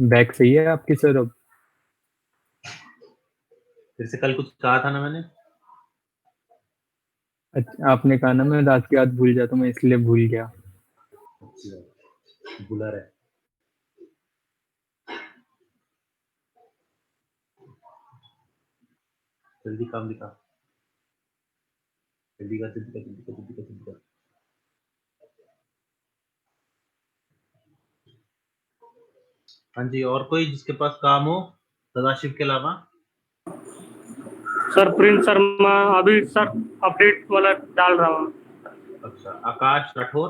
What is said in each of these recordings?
Bag सही है आपकी सर अब? फिर से कल कुछ कहा था ना मैंने। अच्छा, आपने कहा ना मैं रात की रात भूल जाता हूँ, मैं इसलिए भूल गया। अच्छा, बुला रहा है। जल्दी काम दिखा। जल्दी कर, जल्दी कर, जल्दी कर, जल्दी कर, जल्दी कर। हाँ जी, और कोई जिसके पास काम हो सदाशिव के अलावा? सर प्रिंस शर्मा अभी सर अपडेट वाला डाल रहा हूँ। अच्छा, आकाश राठौर।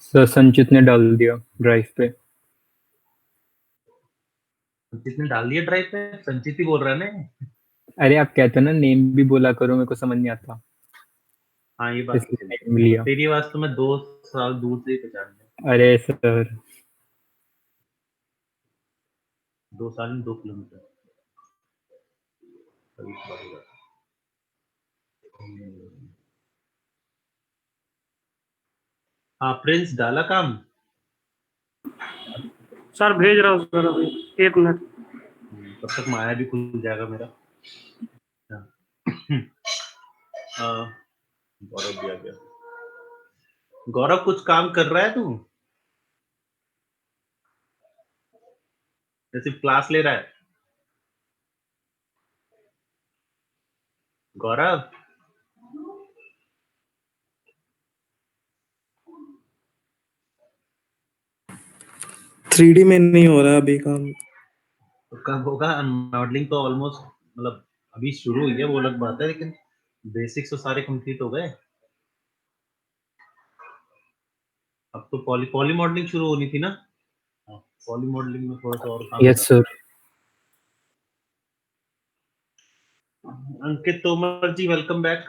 सर संचित ने डाल दिया ड्राइव पे। संचित ने डाल दिया ड्राइव पे? संचित ही बोल रहा है ना। अरे आप कहते हो ना नेम भी बोला करो, मेरे को समझ नहीं आता, हाँ, ये बात तो इसलिए सही नेम है। लिया। तेरी आवाज तो मैं 2 साल दूर से ही पहचान लिया। अरे सर। 2 साल में 2 किलोमीटर। तभी तो बात हो जाती है। हाँ, प्रिंस डाला काम। सर भेज रहा हूँ सर अभी, 1 मिनट। तब तक माया भी खुल जाएगा मेरा। हाँ। गौरव भी आ गया। गौरव कुछ काम कर रहा है तू? या सिर्फ क्लास ले रहा है? गौरव। 3D में नहीं हो रहा अभी काम। तो कब होगा? मॉडलिंग तो ऑलमोस्ट मतलब अभी शुरू हुई है, वो अलग बात है, लेकिन बेसिक्स तो सारे कंप्लीट हो गए। अब तो पॉली पॉली मॉडलिंग शुरू होनी थी ना। हाँ, पॉली मॉडलिंग में थोड़ा सा और काम यस था। Sir. Ankit Tomar ji, welcome back.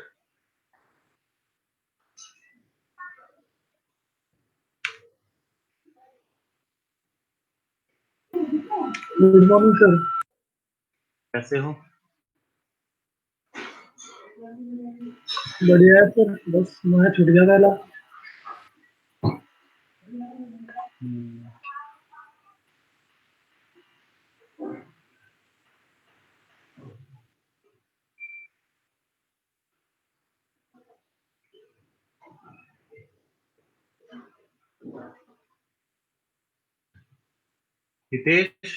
Good morning sir. कैसे हो? बढ़िया है सर, बस मैं छूट गया था ला। हितेश।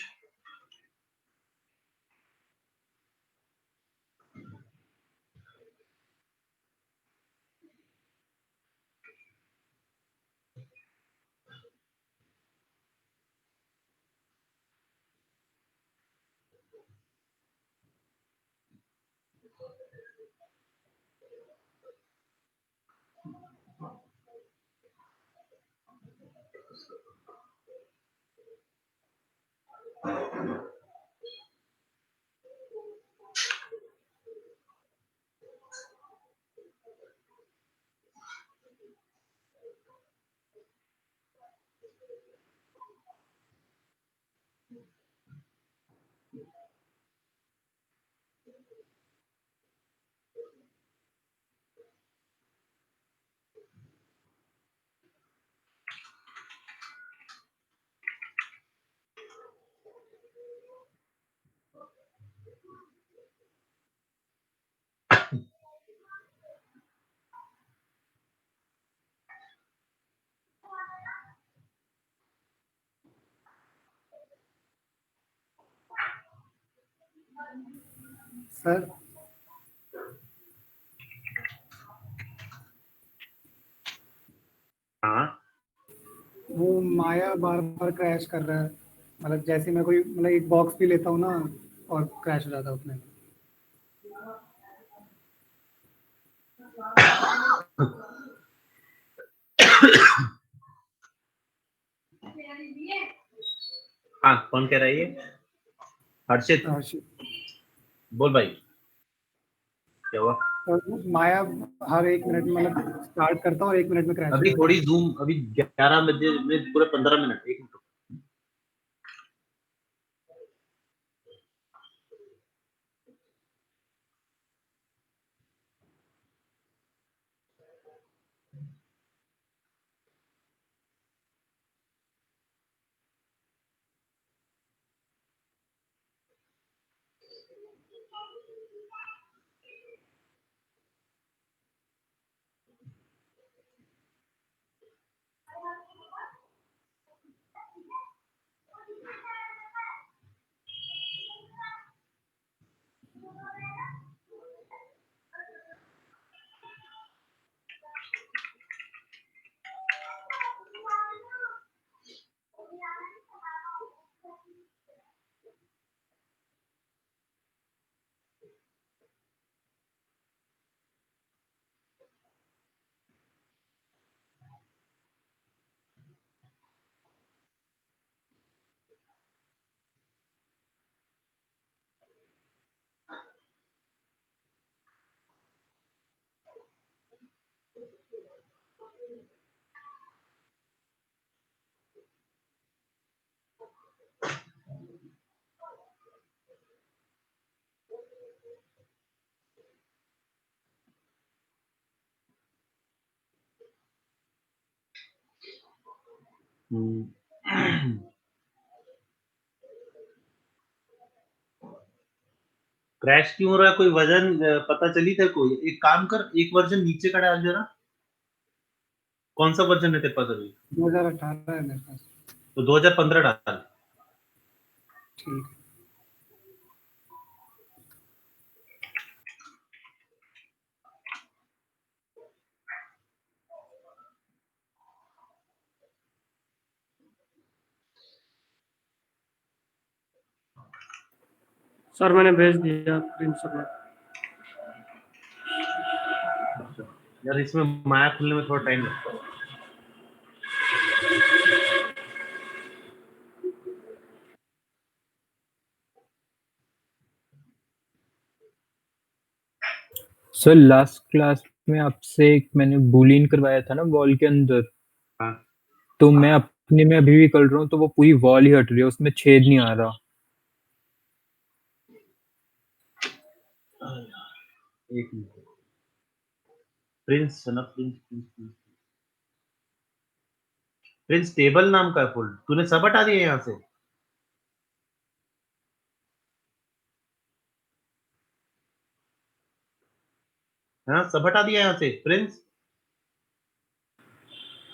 सर हाँ। वो माया बार बार क्रैश कर रहा है, मतलब जैसे मैं कोई मतलब एक बॉक्स भी लेता हूँ ना और क्रैश हो जाता है उसमें। हाँ, कौन कह रहा है ये? हर्षित। बोल भाई, क्या हुआ? और माया हर 1 मिनट में मतलब स्टार्ट करता हूँ और 1 मिनट में क्रैश हो अभी जाता थोड़ी है। जूम, अभी 11 बजे में पूरे 15 मिनट, 1 मिनट। क्रैश क्यों हो रहा है? कोई वजन पता चली तेरे को? एक काम कर, एक वर्जन नीचे का डाल जरा। कौन सा वर्जन है तेरे पास अभी? 2018 है मेरे पास। तो 2015 डाल। ठीक है। सर मैंने भेज दिया प्रिंसिपल। यार इसमें माया खुलने में थोड़ा टाइम लगता है। सर लास्ट क्लास में आपसे एक मैंने बूलियन करवाया था ना वॉल के अंदर, हाँ। तो मैं अपने में अभी भी कर रहा हूँ, तो वो पूरी वॉल ही हट रही है, उसमें छेद नहीं आ रहा। एक मिनट। प्रिंस है ना? प्रिंस टेबल नाम का है फुल। तूने सब हटा दिया यहाँ से? हाँ, सब हटा दिया यहाँ से प्रिंस?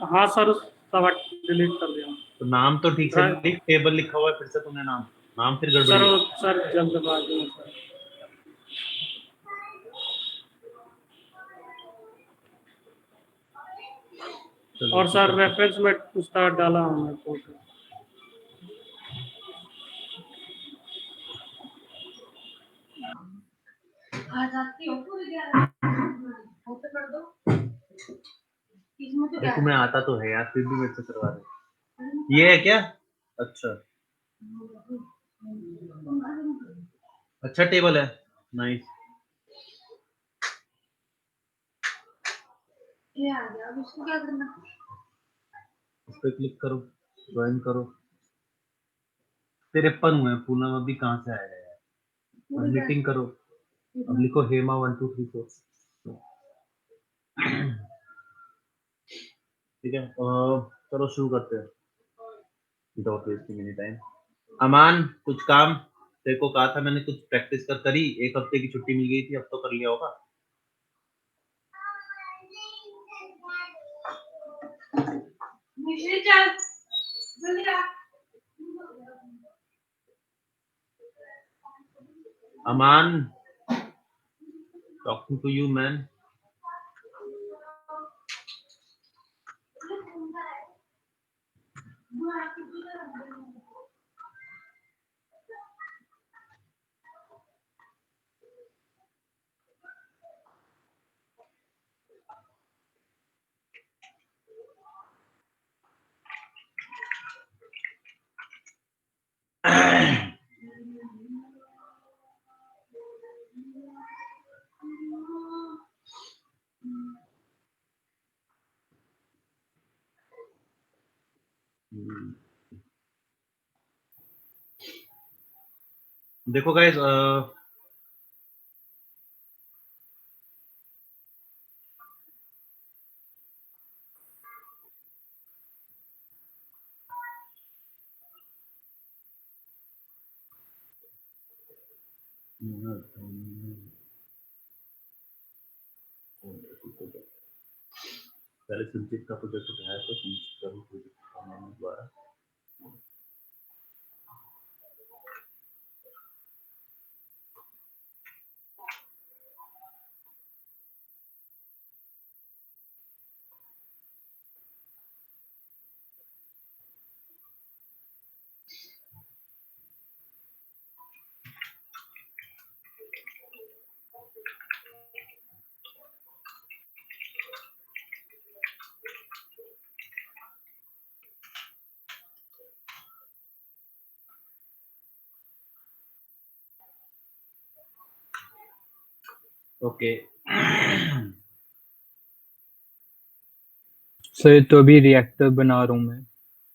हाँ सर, सब डिलीट कर दिया। तो नाम तो ठीक से लिख, टेबल लिखा हुआ है फिर से तूने नाम फिर गड़बड़ी सर है। सर जल्दबाजी में सर। चलो, और सर रेफरेंस में उसका डाला हूँ मैं फोटो। अरे तुम्हें आता तो है यार, फिर भी मेरे से करवा रहे। ये है क्या? अच्छा अच्छा टेबल है, नाइस। ये आ गया, अब इसको क्या करना? इस पे क्लिक करो, ज्वाइन करो। 53 हुए हैं, पूनम अभी कहाँ से आएगा यार? अब मीटिंग करो। अब लिखो हेमा 1 2 3 4। ठीक है, चलो शुरू करते हैं। Don't waste any time. Aman, कुछ काम तेरे को कहा था मैंने, कुछ प्रैक्टिस करी। एक हफ्ते की छुट्टी मिल गई थी, अब तो कर लिया होगा। मिश्री चल, जल्दी आ। अमान, टॉकिंग टू यू मैन। देखो गाइस, पहले संचित का प्रोजेक्ट उठाया तो संचित का भी प्रोजेक्ट उठाने द्वारा ओके। सर तो अभी रिएक्टर बना रहा हूँ मैं,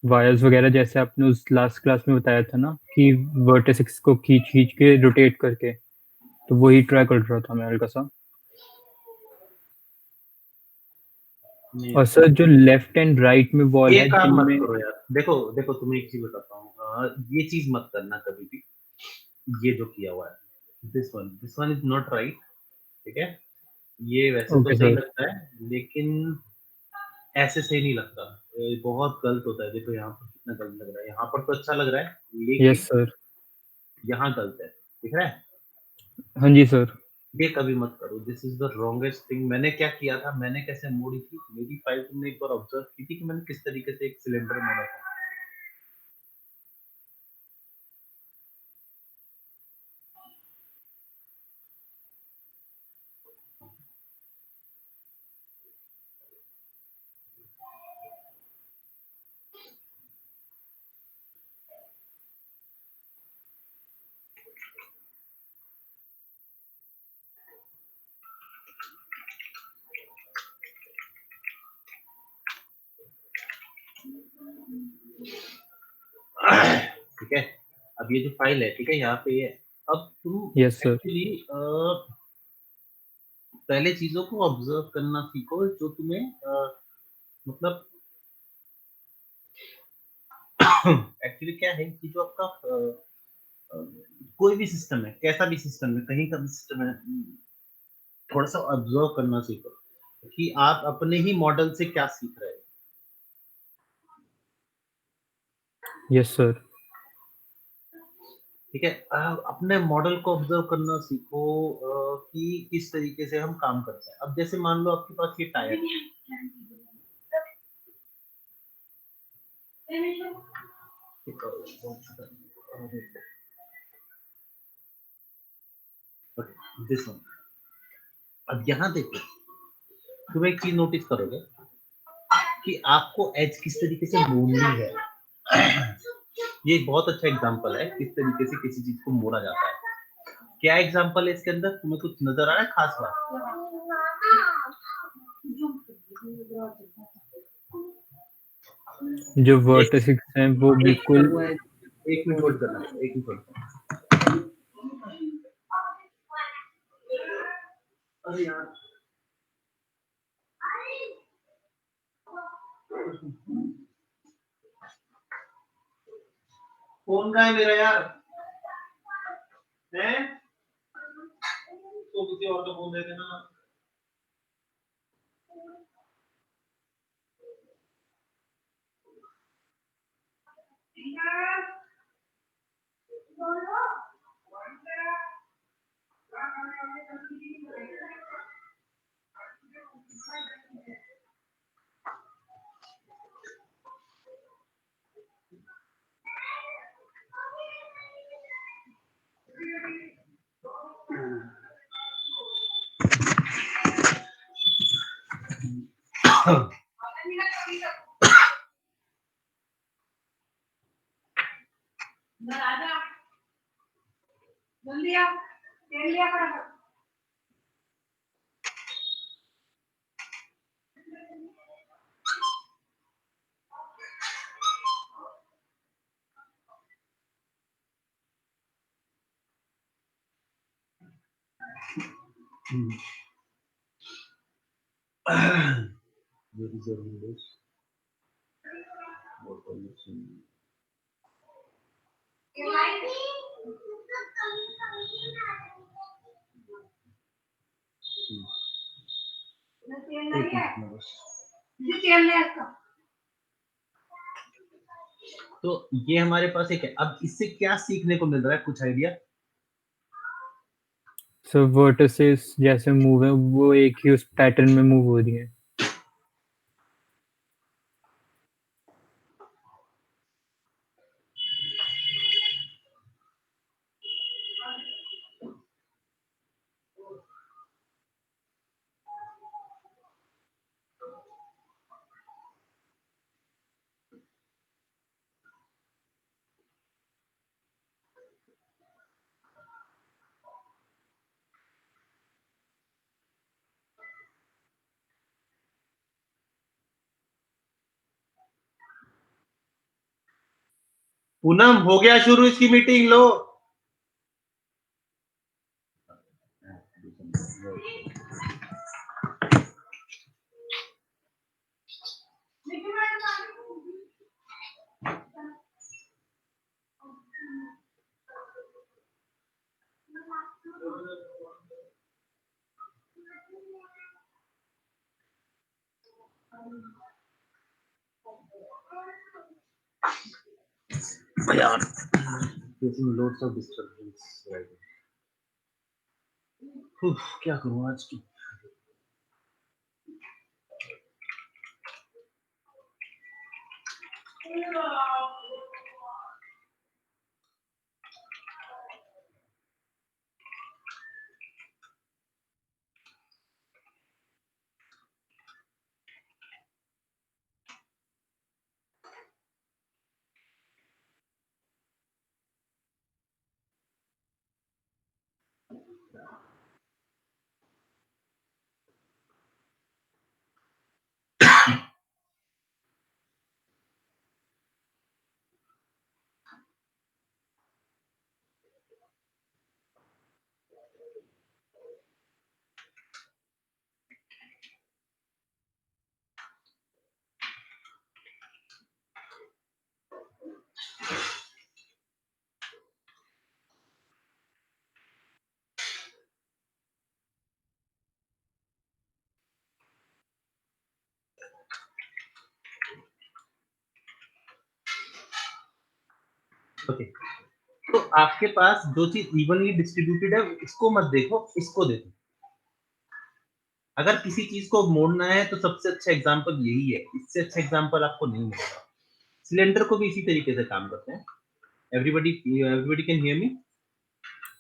वायर्स वगैरह जैसे आपने उस लास्ट क्लास में बताया था ना कि वर्टेक्स को खींच खींच के रोटेट करके, तो वही ट्राई कर रहा था मैं हल्का सा। और सर जो लेफ्ट एंड राइट में वॉल ये है काम मत जिनमें, करो यार। देखो देखो तुम्हें एक चीज बताता हूँ, ये चीज मत करना कभी भी। ये जो किया हुआ है, this one is not right, ठीक है। ये वैसे तो ओके सही सर। लगता है लेकिन ऐसे सही नहीं लगता, ये बहुत गलत होता है। देखो यहाँ पर कितना गलत लग रहा है, यहाँ पर तो अच्छा लग रहा है यस लेकिन सर। यहाँ गलत है, दिख रहा है। हाँ जी सर। ये कभी मत करो, this is the wrongest thing. मैंने क्या किया था, मैंने कैसे मोड़ी थी मेरी फाइल, तुमने एक बार ऑब्जर्व की थी कि मैंने किस तरीके से एक सिलेंडर मोड़ा था। ठीक है, अब ये जो फाइल है, ठीक है, यहाँ पे ये अब तुम यस सर। एक्चुअली पहले चीजों को ऑब्जर्व करना सीखो जो तुम्हें मतलब एक्चुअली क्या है कि जो आपका अ, कोई भी सिस्टम है, कैसा भी सिस्टम है, कहीं का भी सिस्टम है, थोड़ा सा ऑब्जर्व करना सीखो कि आप अपने ही मॉडल से क्या सीख रहे हो। Yes sir. ठीक है, अपने मॉडल को ऑब्जर्व करना सीखो कि किस तरीके से हम काम करते हैं। अब जैसे मान लो आपके पास ये टायर है, दिस वन। अब यहाँ देखो, तुम एक चीज नोटिस करोगे कि आपको एज किस तरीके से मोड़नी है। ये एक बहुत अच्छा एग्जांपल है किस तरीके से किसी चीज को मोड़ा जाता है। क्या एग्जांपल है इसके अंदर, तुम्हें कुछ नजर आ रहा है खास बात? जो एक वर्टेक्स हैं वो बिल्कुल। एक मिनट होल्ड करना, एक मिनट होल्ड करना। अरे यार, फोन कहाँ है मेरा यार? है तो किसी और का फोन दे देना। जल्दी आ, तेल लिया फटाफट। Where is your Windows? What are you seeing? तेल एक नहीं है मिनट में बस। जी तेल ले इसका तो ये हमारे पास एक है। अब इससे क्या सीखने को मिल रहा है, कुछ आइडिया? सो वर्टिसेस जैसे मूव है वो एक ही उस पैटर्न में मूव हो रही है। पूनम हो गया शुरू इसकी मीटिंग, लो। लेकिन मैं यार facing loads of disturbance right now। क्या करूं आज की। ओके, तो आपके पास जो चीज इवनली डिस्ट्रीब्यूटेड है इसको मत देखो, इसको देखो। अगर किसी चीज को मोड़ना है तो सबसे अच्छा एग्जांपल यही है, इससे अच्छा एग्जांपल आपको नहीं मिलेगा। सिलेंडर को भी इसी तरीके से काम करते हैं। Everybody can hear me?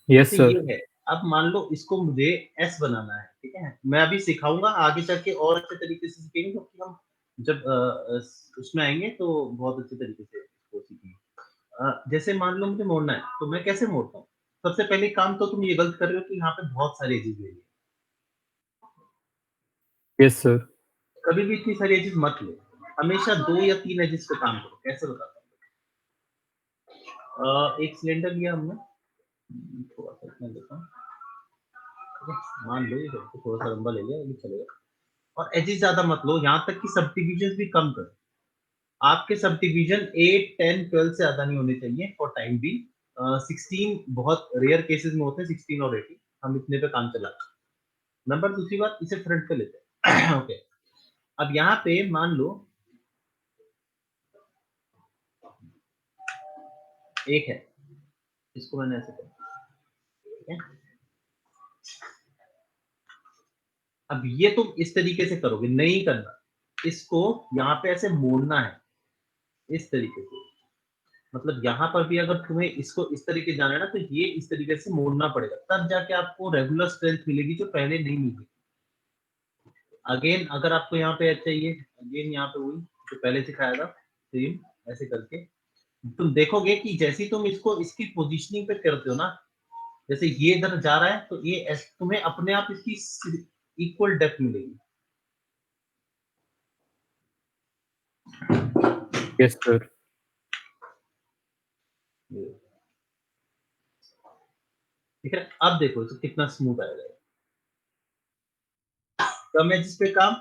Yes जैसे सर। ये है, अब मान लो इसको मुझे एस बनाना है, ठीक है। मैं अभी सिखाऊंगा, आगे चल के और अच्छे तरीके से सीखेंगे, क्योंकि हम जब उसमें आएंगे तो बहुत अच्छे तरीके से इसको सीखेंगे। जैसे मान लो मुझे मोड़ना है, तो मैं कैसे मोड़ता हूँ? सबसे पहले काम तो तुम ये गलत कर रहे हो कि यहाँ पे बहुत सारे एजेस ले लिए। Yes sir. कभी भी इतनी सारी एजेस मत लो, हमेशा 2 या 3 एजेस पे काम करो। कैसे बताता हूँ? एक सिलेंडर लिया हमने, थोड़ा सा इतना लेता हूँ, ठीक है? मान लो ये थोड़ा सा लंबा ले लिया, अभी चलेगा। और एजेस ज्यादा मत लो, यहाँ तक कि सब डिविजन भी कम करो। आपके सब डिवीजन 8, 10, 12 से ज्यादा नहीं होने चाहिए फॉर टाइम बी। 16 बहुत रेयर केसेस में होते हैं, 16 और 18 हम इतने पे काम चलाते हैं। नंबर दूसरी बात, इसे फ्रंट पे लेते हैं। ओके, अब यहाँ पे मान लो एक है, इसको मैंने ऐसे किया, ठीक है। अब ये तुम इस तरीके से करोगे, नहीं करना, इसको यहाँ पे ऐसे मोड़ना है इस तरीके से। मतलब यहाँ पर भी अगर तुम्हें इसको इस तरीके जाना है ना, तो ये इस तरीके से मोड़ना पड़ेगा, तब जाके आपको रेगुलर स्ट्रेंथ मिलेगी जो पहले नहीं मिली। अगेन अगर आपको यहाँ पे चाहिए, अगेन यहाँ पे वही जो पहले सिखाया था, सेम ऐसे करके तुम देखोगे कि जैसे ही तुम इसको इसकी पोजीशनिंग पे करते हो ना, जैसे ये इधर जा रहा है तो ये तुम्हें अपने आप इसकी इक्वल डेप्थ मिलेगी। Yes sir. ठीक है, अब देखो तो कितना स्मूथ आएगा। कम एजेस पे काम,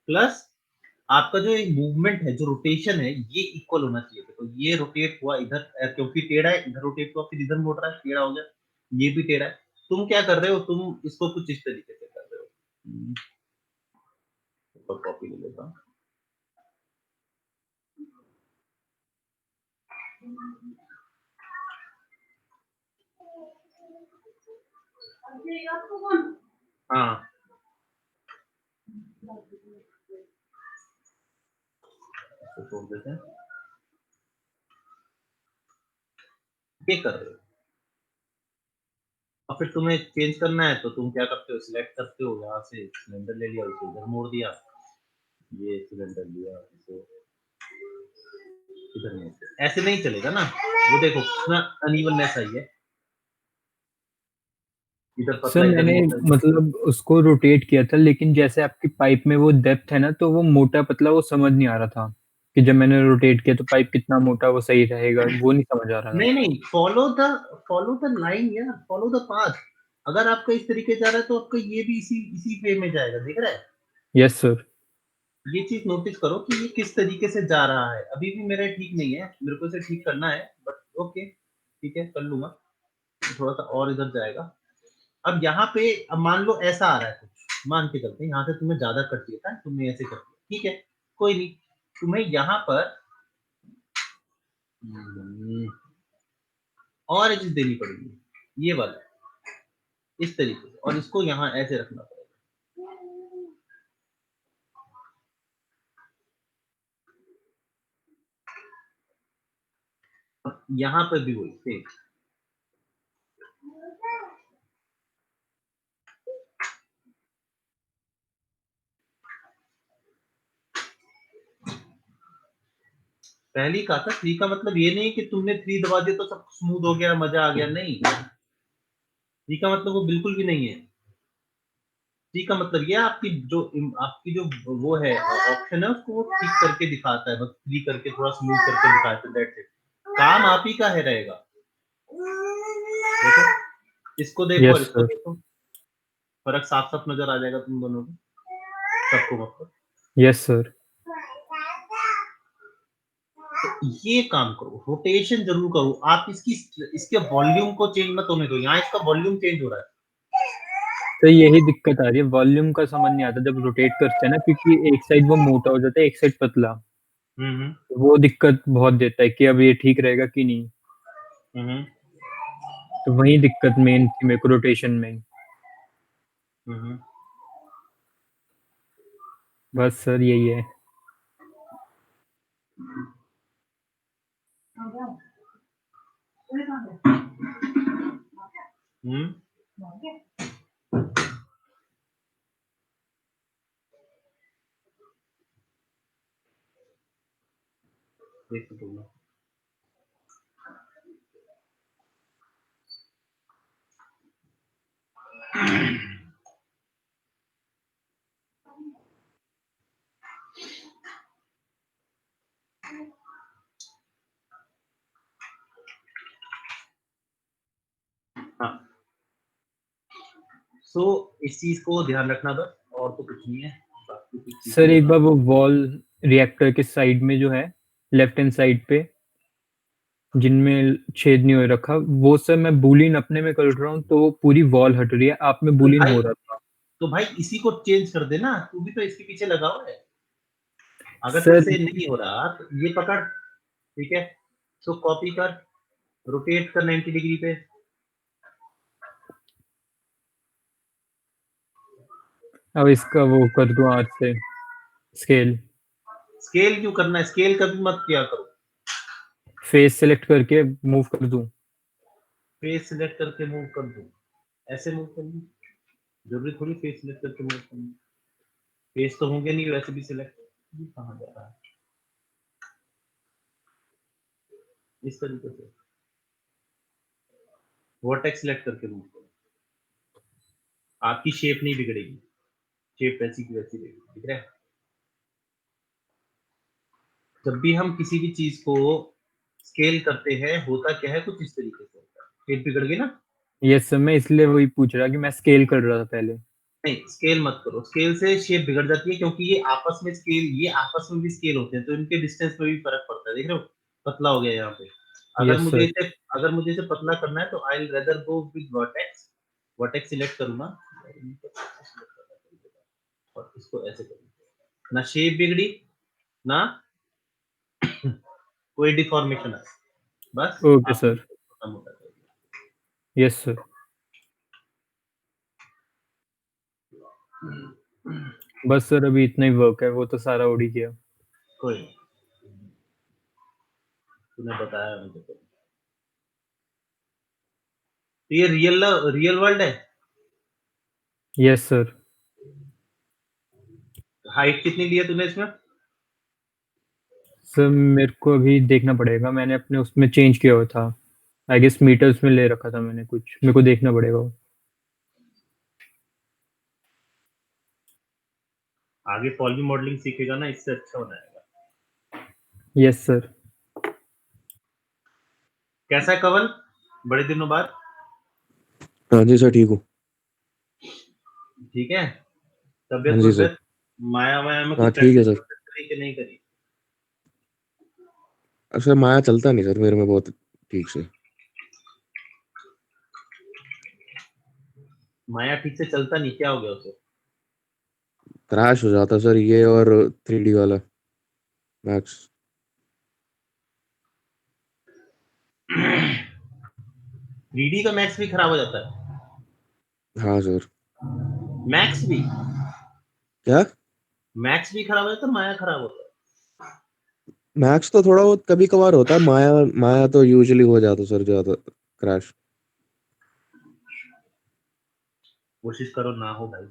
प्लस आपका जो एक मूवमेंट है, जो रोटेशन है, ये इक्वल होना चाहिए। तो ये रोटेट हुआ इधर, क्योंकि टेढ़ा है, इधर रोटेट हुआ, फिर इधर मोड़ रहा है, टेढ़ा हो गया, ये भी टेढ़ा है। तुम क्या कर रहे हो, तुम इसको कुछ इस तरीके से कर रहे हो, और कॉपी ले लेता हूँ। हाँ तो छोड़ देते हैं। ये कर रहे हो और फिर तुम्हें चेंज करना है तो तुम क्या करते हो, सिलेक्ट करते हो, यहाँ से सिलेंडर ले लिया, उसे इधर मोड़ दिया, ये सिलेंडर लिया, इसे इधर मोड़ दिया। ऐसे नहीं चलेगा ना, वो देखो कितना अनइवननेस आई है, इधर सर पतला इधर मैंने मोटा। मतलब उसको रोटेट किया था, लेकिन जैसे आपकी पाइप में वो डेप्थ है ना, तो वो मोटा पतला वो समझ नहीं आ रहा था कि जब मैंने रोटेट किया तो पाइप कितना मोटा वो सही रहेगा, वो नहीं समझ आ रहा था। नहीं फॉलो द लाइन यार, फॉलो द पाथ। अगर आपका इस तरीके जा रहा है तो आपका ये भी इसी इसी वे में जाएगा, दिख रहा है? Yes sir. ये चीज नोटिस करो कि ये किस तरीके से जा रहा है। अभी भी मेरा ठीक नहीं है, मेरे को इसे ठीक करना है, बट ओके ठीक है कर लूंगा। थोड़ा सा और इधर जाएगा। अब यहाँ पे अब मान लो ऐसा आ रहा है कुछ, मान के चलते हैं यहाँ से तुम्हें ज्यादा कट दिया था, तुमने ऐसे कर दिया, ठीक है कोई नहीं। तुम्हें यहाँ पर और एक चीज देनी पड़ेगी, ये वाला इस तरीके से, और इसको यहाँ ऐसे रखना पड़ेगा। यहाँ पर भी वही सेम। पहली कहा था 3 का मतलब ये नहीं कि तुमने 3 दबा दिया तो सब स्मूथ हो गया, मजा आ गया, नहीं। 3 का मतलब वो बिल्कुल भी नहीं है। 3 का मतलब ये आपकी जो वो है ऑप्शन है, उसको वो ठीक करके दिखाता है, बस 3 करके थोड़ा स्मूथ करके दिखाता है, दैट्स इट। काम आप ही का है रहेगा। देखो इसको देखो और यस इसको सर। देखो, फर्क साफ साफ नजर आ जाएगा तुम दोनों को, सबको मतलब। Yes sir. तो ये काम करो, रोटेशन जरूर करो आप, इसके वॉल्यूम को चेंज मत होने दो। यहाँ इसका वॉल्यूम चेंज हो रहा है। तो यही दिक्कत आ रही है, वॉल्यूम का समझ नहीं आता जब रोटेट करते हैं ना, क्योंकि एक साइड वो मोटा हो जाता है, एक साइड पतला। हम्म वो दिक्कत बहुत देता है कि अब ये ठीक रहेगा कि नहीं। हम्म तो वही दिक्कत मेन थी मेरे को रोटेशन में। हम्म बस सर यही है। हम्म देखो तुम हाँ। सो इस चीज को ध्यान रखना बस, और तो कुछ नहीं है। बाकी कुछ चीजें सर एक बता बार वो वॉल रिएक्टर के साइड में जो है, लेफ्ट हैंड साइड पे जिनमें छेद नहीं हो रखा, वो सर मैं बूलियन अपने में कर रहा हूँ तो वो पूरी वॉल हट रही है, आप में तो बूलियन भाई हो रहा था। तो भाई इसी को चेंज कर देना, तू भी तो इसके पीछे लगा हुआ है। अगर सर तुझसे नहीं हो रहा तो ये पकड़, ठीक है। सो कॉपी कर, रोटेट कर 90 डिग्री पे। अब इसका वो कर दूं आज से स्केल, स्केल क्यों करना है, स्केल कभी मत किया करो। फेस सेलेक्ट करके मूव कर दूं। फेस सिलेक्ट करके मूव कर दो, ऐसे मूव कर दो, जरूरी थोड़ी फेस सिलेक्ट करके मूव करना। फेस तो होंगे नहीं वैसे भी सिलेक्ट। कहाँ जा रहा है, इस तरीके से वर्टेक्स सिलेक्ट करके मूव करो, आपकी शेप नहीं बिगड़ेगी, शेप वैसी की वैसी रहेगी, ठीक है। जब भी हम किसी भी चीज को स्केल करते हैं होता क्या है, कुछ इस तरीके से होता है। शेप बिगड़ गई ना। यस सर, मैं इसलिए वही पूछ रहा कि मैं स्केल कर रहा था पहले। नहीं स्केल मत करो, स्केल से शेप बिगड़ जाती है, क्योंकि ये आपस में भी स्केल होते हैं, तो इनके डिस्टेंस में भी फर्क पड़ता है, देख रहे हो पतला हो गया यहाँ पे। अगर यस मुझे सर। इसे अगर मुझे इसे पतला करना है तो आई rather go with vertex, vertex select करूंगा और इसको ऐसे करूंगा, ना शेप बिगड़ी ना कोई डिफॉर्मेशन है, बस ओके सर, खत्म होता है। Yes sir. बस सर अभी इतना ही वर्क है, वो तो सारा उड़ ही गया। कोई नहीं, तूने बताया मुझे तो। ये रियल वर्ल्ड है। Yes sir. हाइट कितनी ली है तूने इसमें? सर मेरे को अभी देखना पड़ेगा, मैंने अपने उसमें चेंज किया हुआ था, आई गेस मीटर्स में ले रखा था मैंने कुछ, मेरे को देखना पड़ेगा वो। आगे पॉली मॉडलिंग सीखेगा ना, इससे अच्छा हो जाएगा। Yes sir. कैसा है कवल, बड़े दिनों बाद? हाँ जी सर, ठीक हूँ। ठीक है। हाँ तबियत जी सर। वबियत माया वाया में हाँ कुछ ठीक है प्रैक्टिस सर। करी कि नहीं करी? सर माया चलता नहीं सर मेरे में बहुत ठीक से। माया ठीक से चलता नहीं, क्या हो गया उसे? क्रैश हो जाता सर ये, और 3D वाला मैक्स। 3D का मैक्स भी खराब हो जाता है? हाँ सर। मैक्स भी? क्या? मैक्स भी खराब हो जाता है, माया खराब होता है? मैक्स तो थोड़ा बहुत कभी कभार होता है, माया माया तो यूजुअली हो जाता सर ज्यादा क्रैश। कोशिश करो ना हो भाई,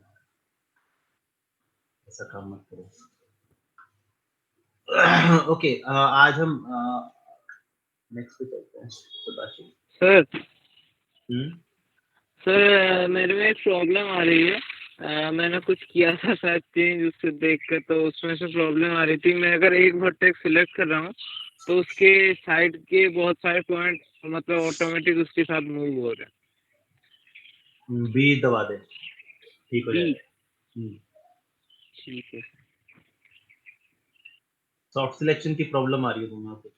ऐसा काम मत करो। ओके, आज हम नेक्स्ट पे चलते हैं। सदाशिव। सर हम्म। सर मेरे में एक प्रॉब्लम आ रही है। मैंने कुछ किया था शायद चेंज, उससे देख कर तो उसमें से प्रॉब्लम आ रही थी। मैं अगर एक वर्टेक्स सिलेक्ट कर रहा हूँ तो उसके साइड के बहुत सारे पॉइंट मतलब ऑटोमेटिक उसके साथ मूव हो रहे हैं। बी दबा दे, ठीक हो बी, जाएगा। ठीक है। सॉफ्ट सिलेक्शन की प्रॉब्लम आ रही है तुम्हें कुछ?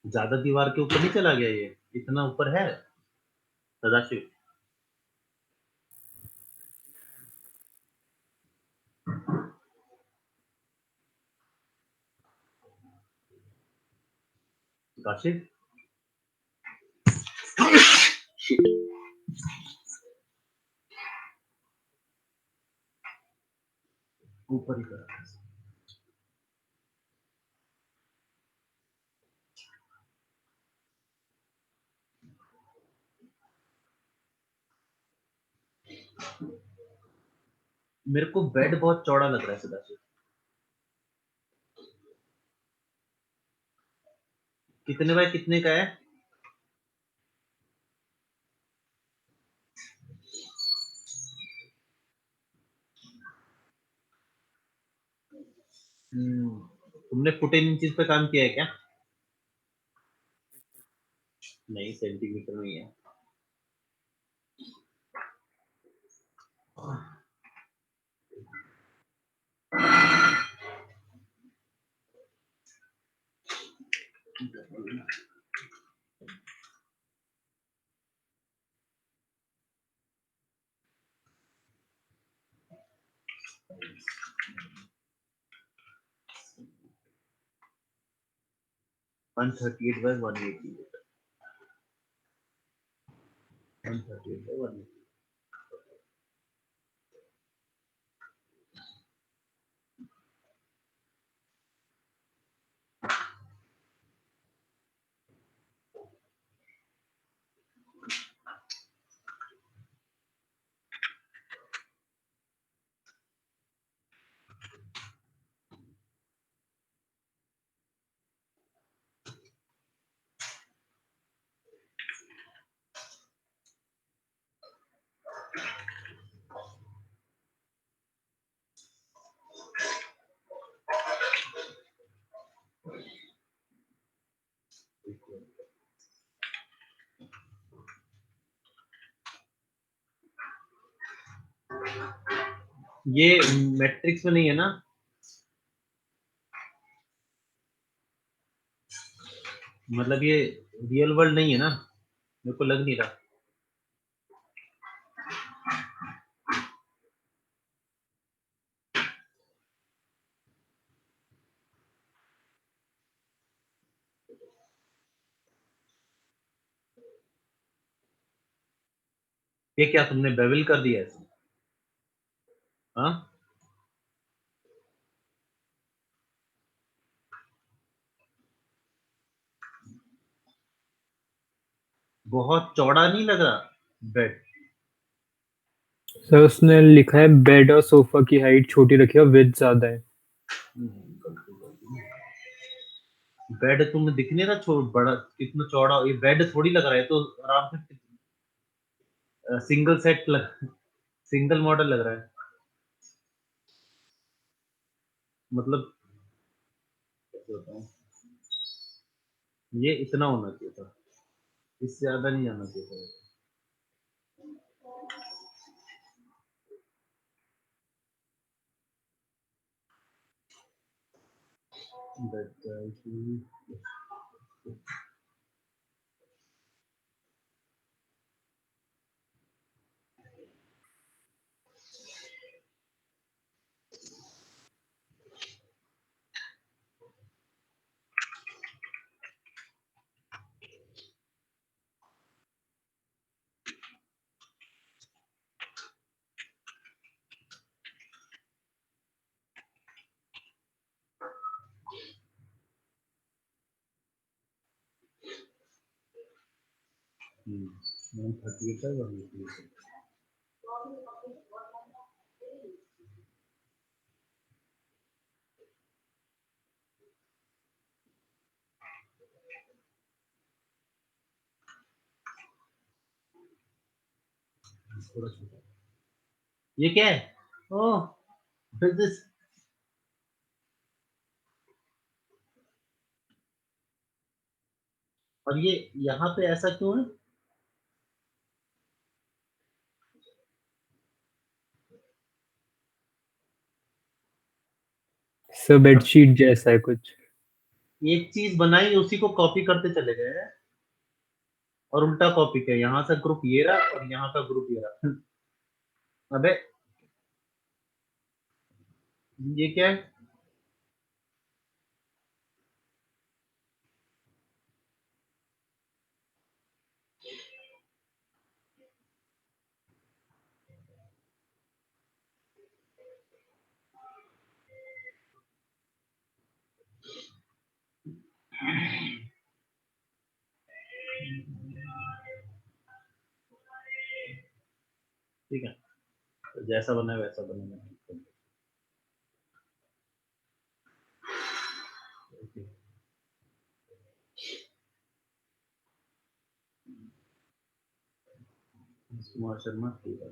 ज्यादा दीवार के ऊपर नहीं चला गया ये? इतना ऊपर है सदाशिव? सदाशिव ऊपर ही करा। मेरे को बेड बहुत चौड़ा लग रहा है सदाशिव। कितने बाय कितने का है? तुमने फुट इन इंचेस पे काम किया है क्या? नहीं, सेंटीमीटर में ही है। One 138 by 180। 138 बाय 180। ये मैट्रिक्स में नहीं है ना? मतलब ये रियल वर्ल्ड नहीं है ना, मेरे को लग नहीं रहा। ये क्या तुमने बेवल कर दिया ऐसे? हाँ, बहुत चौड़ा नहीं लग रहा बेड? सर उसने लिखा है बेड और सोफा की हाइट छोटी रखी है और विड्थ ज्यादा है। बेड तुम्हें दिख नहीं रहा बड़ा कितना चौड़ा? ये बेड थोड़ी लग रहा है, तो आराम से सिंगल सेट सिंगल मॉडल लग रहा है। मतलब कैसे बताऊं, ये इतना होना चाहिए था, इससे ज्यादा नहीं जाना चाहिए था। हम्म, 38 है और 38 है। थोड़ा छोटा। ये क्या है? ओह, बिजनेस। और ये यहाँ पे ऐसा क्यों है? सर बेडशीट जैसा है कुछ। एक चीज बनाई उसी को कॉपी करते चले गए हैं और उल्टा कॉपी किया। यहाँ से ग्रुप ये रहा और यहाँ का ग्रुप ये रहा। अबे ये क्या है? ठीक है, तो जैसा बना है वैसा बनेगा। ओके। कुमार शर्मा ठीक है।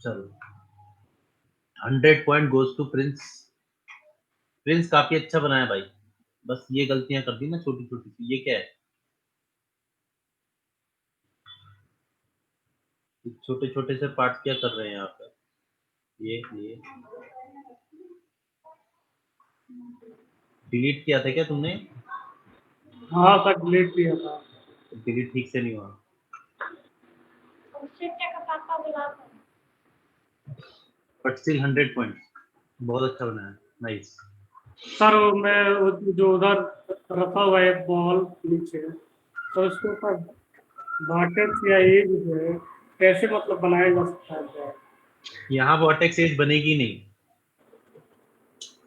चलो, 100 point goes to Prince. Prince काफी अच्छा बनाया भाई, बस ये गलतियां कर दी ना छोटी छोटी सी। ये क्या है? छोटे छोटे से पार्ट क्या कर रहे हैं यहाँ पर? ये डिलीट किया था क्या तुमने? हाँ सर, डिलीट किया था। डिलीट ठीक से नहीं हुआ। बट स्टिल 100 पॉइंट, बहुत अच्छा बनाया, नाइस। सर मैं जो उधर रखा हुआ है बॉल नीचे, तो उसके ऊपर बाकेट या एज है, कैसे मतलब बनाया जा सकता है क्या? यहाँ वॉटेक्स एज बनेगी नहीं।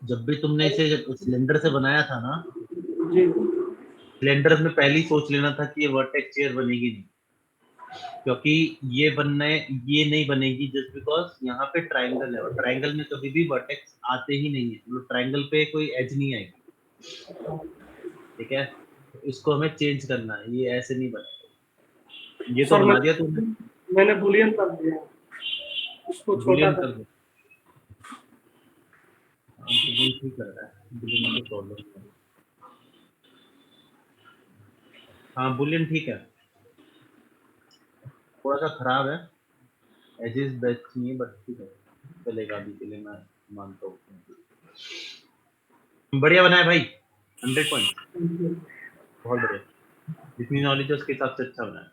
जब भी तुमने इसे सिलेंडर से बनाया था ना, जी सिलेंडर में पहले ही सोच लेना था कि ये वर्टेक्स चेयर बनेगी नहीं, क्योंकि ये नहीं बनेगी जस्ट बिकॉज यहाँ पे ट्रायंगल है और ट्रायंगल में कभी भी वर्टेक्स आते ही नहीं है, मतलब ट्रायंगल पे कोई एज नहीं आएगी। ठीक है, तो इसको हमें चेंज करना है, ये ऐसे नहीं बनेगा। ये तो सर, बना दिया तुमने, मैंने बुलियन कर दिया, उसको छोटा बुलियन कर। कर दो। हाँ, बुलियन ठीक लग रहा है, बुलियन में तो प्रॉब्लम नहीं है। हाँ बुलियन ठीक है, थोड़ा सा खराब है, एजेस बेस्ट नहीं है, बट ठीक है, चलेगा अभी के लिए, मैं मानता हूँ। बढ़िया बनाया भाई, 100 पॉइंट, बहुत बढ़िया, जितनी नॉलेज है उसके हिसाब से अच्छा बनाया।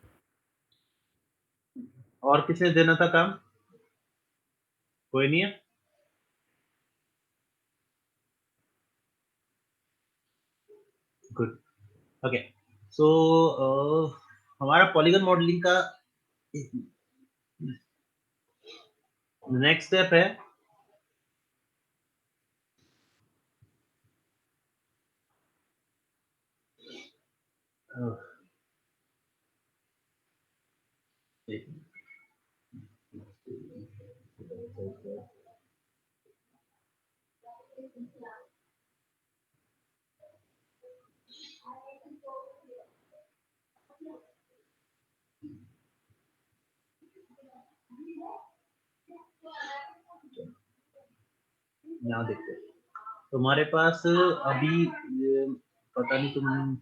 और किसने देना था काम? कोई नहीं है? Good, okay. सो हमारा पॉलीगन मॉडलिंग का नेक्स्ट स्टेप है यहाँ देखते हैं, तुम्हारे पास अभी पता नहीं तुम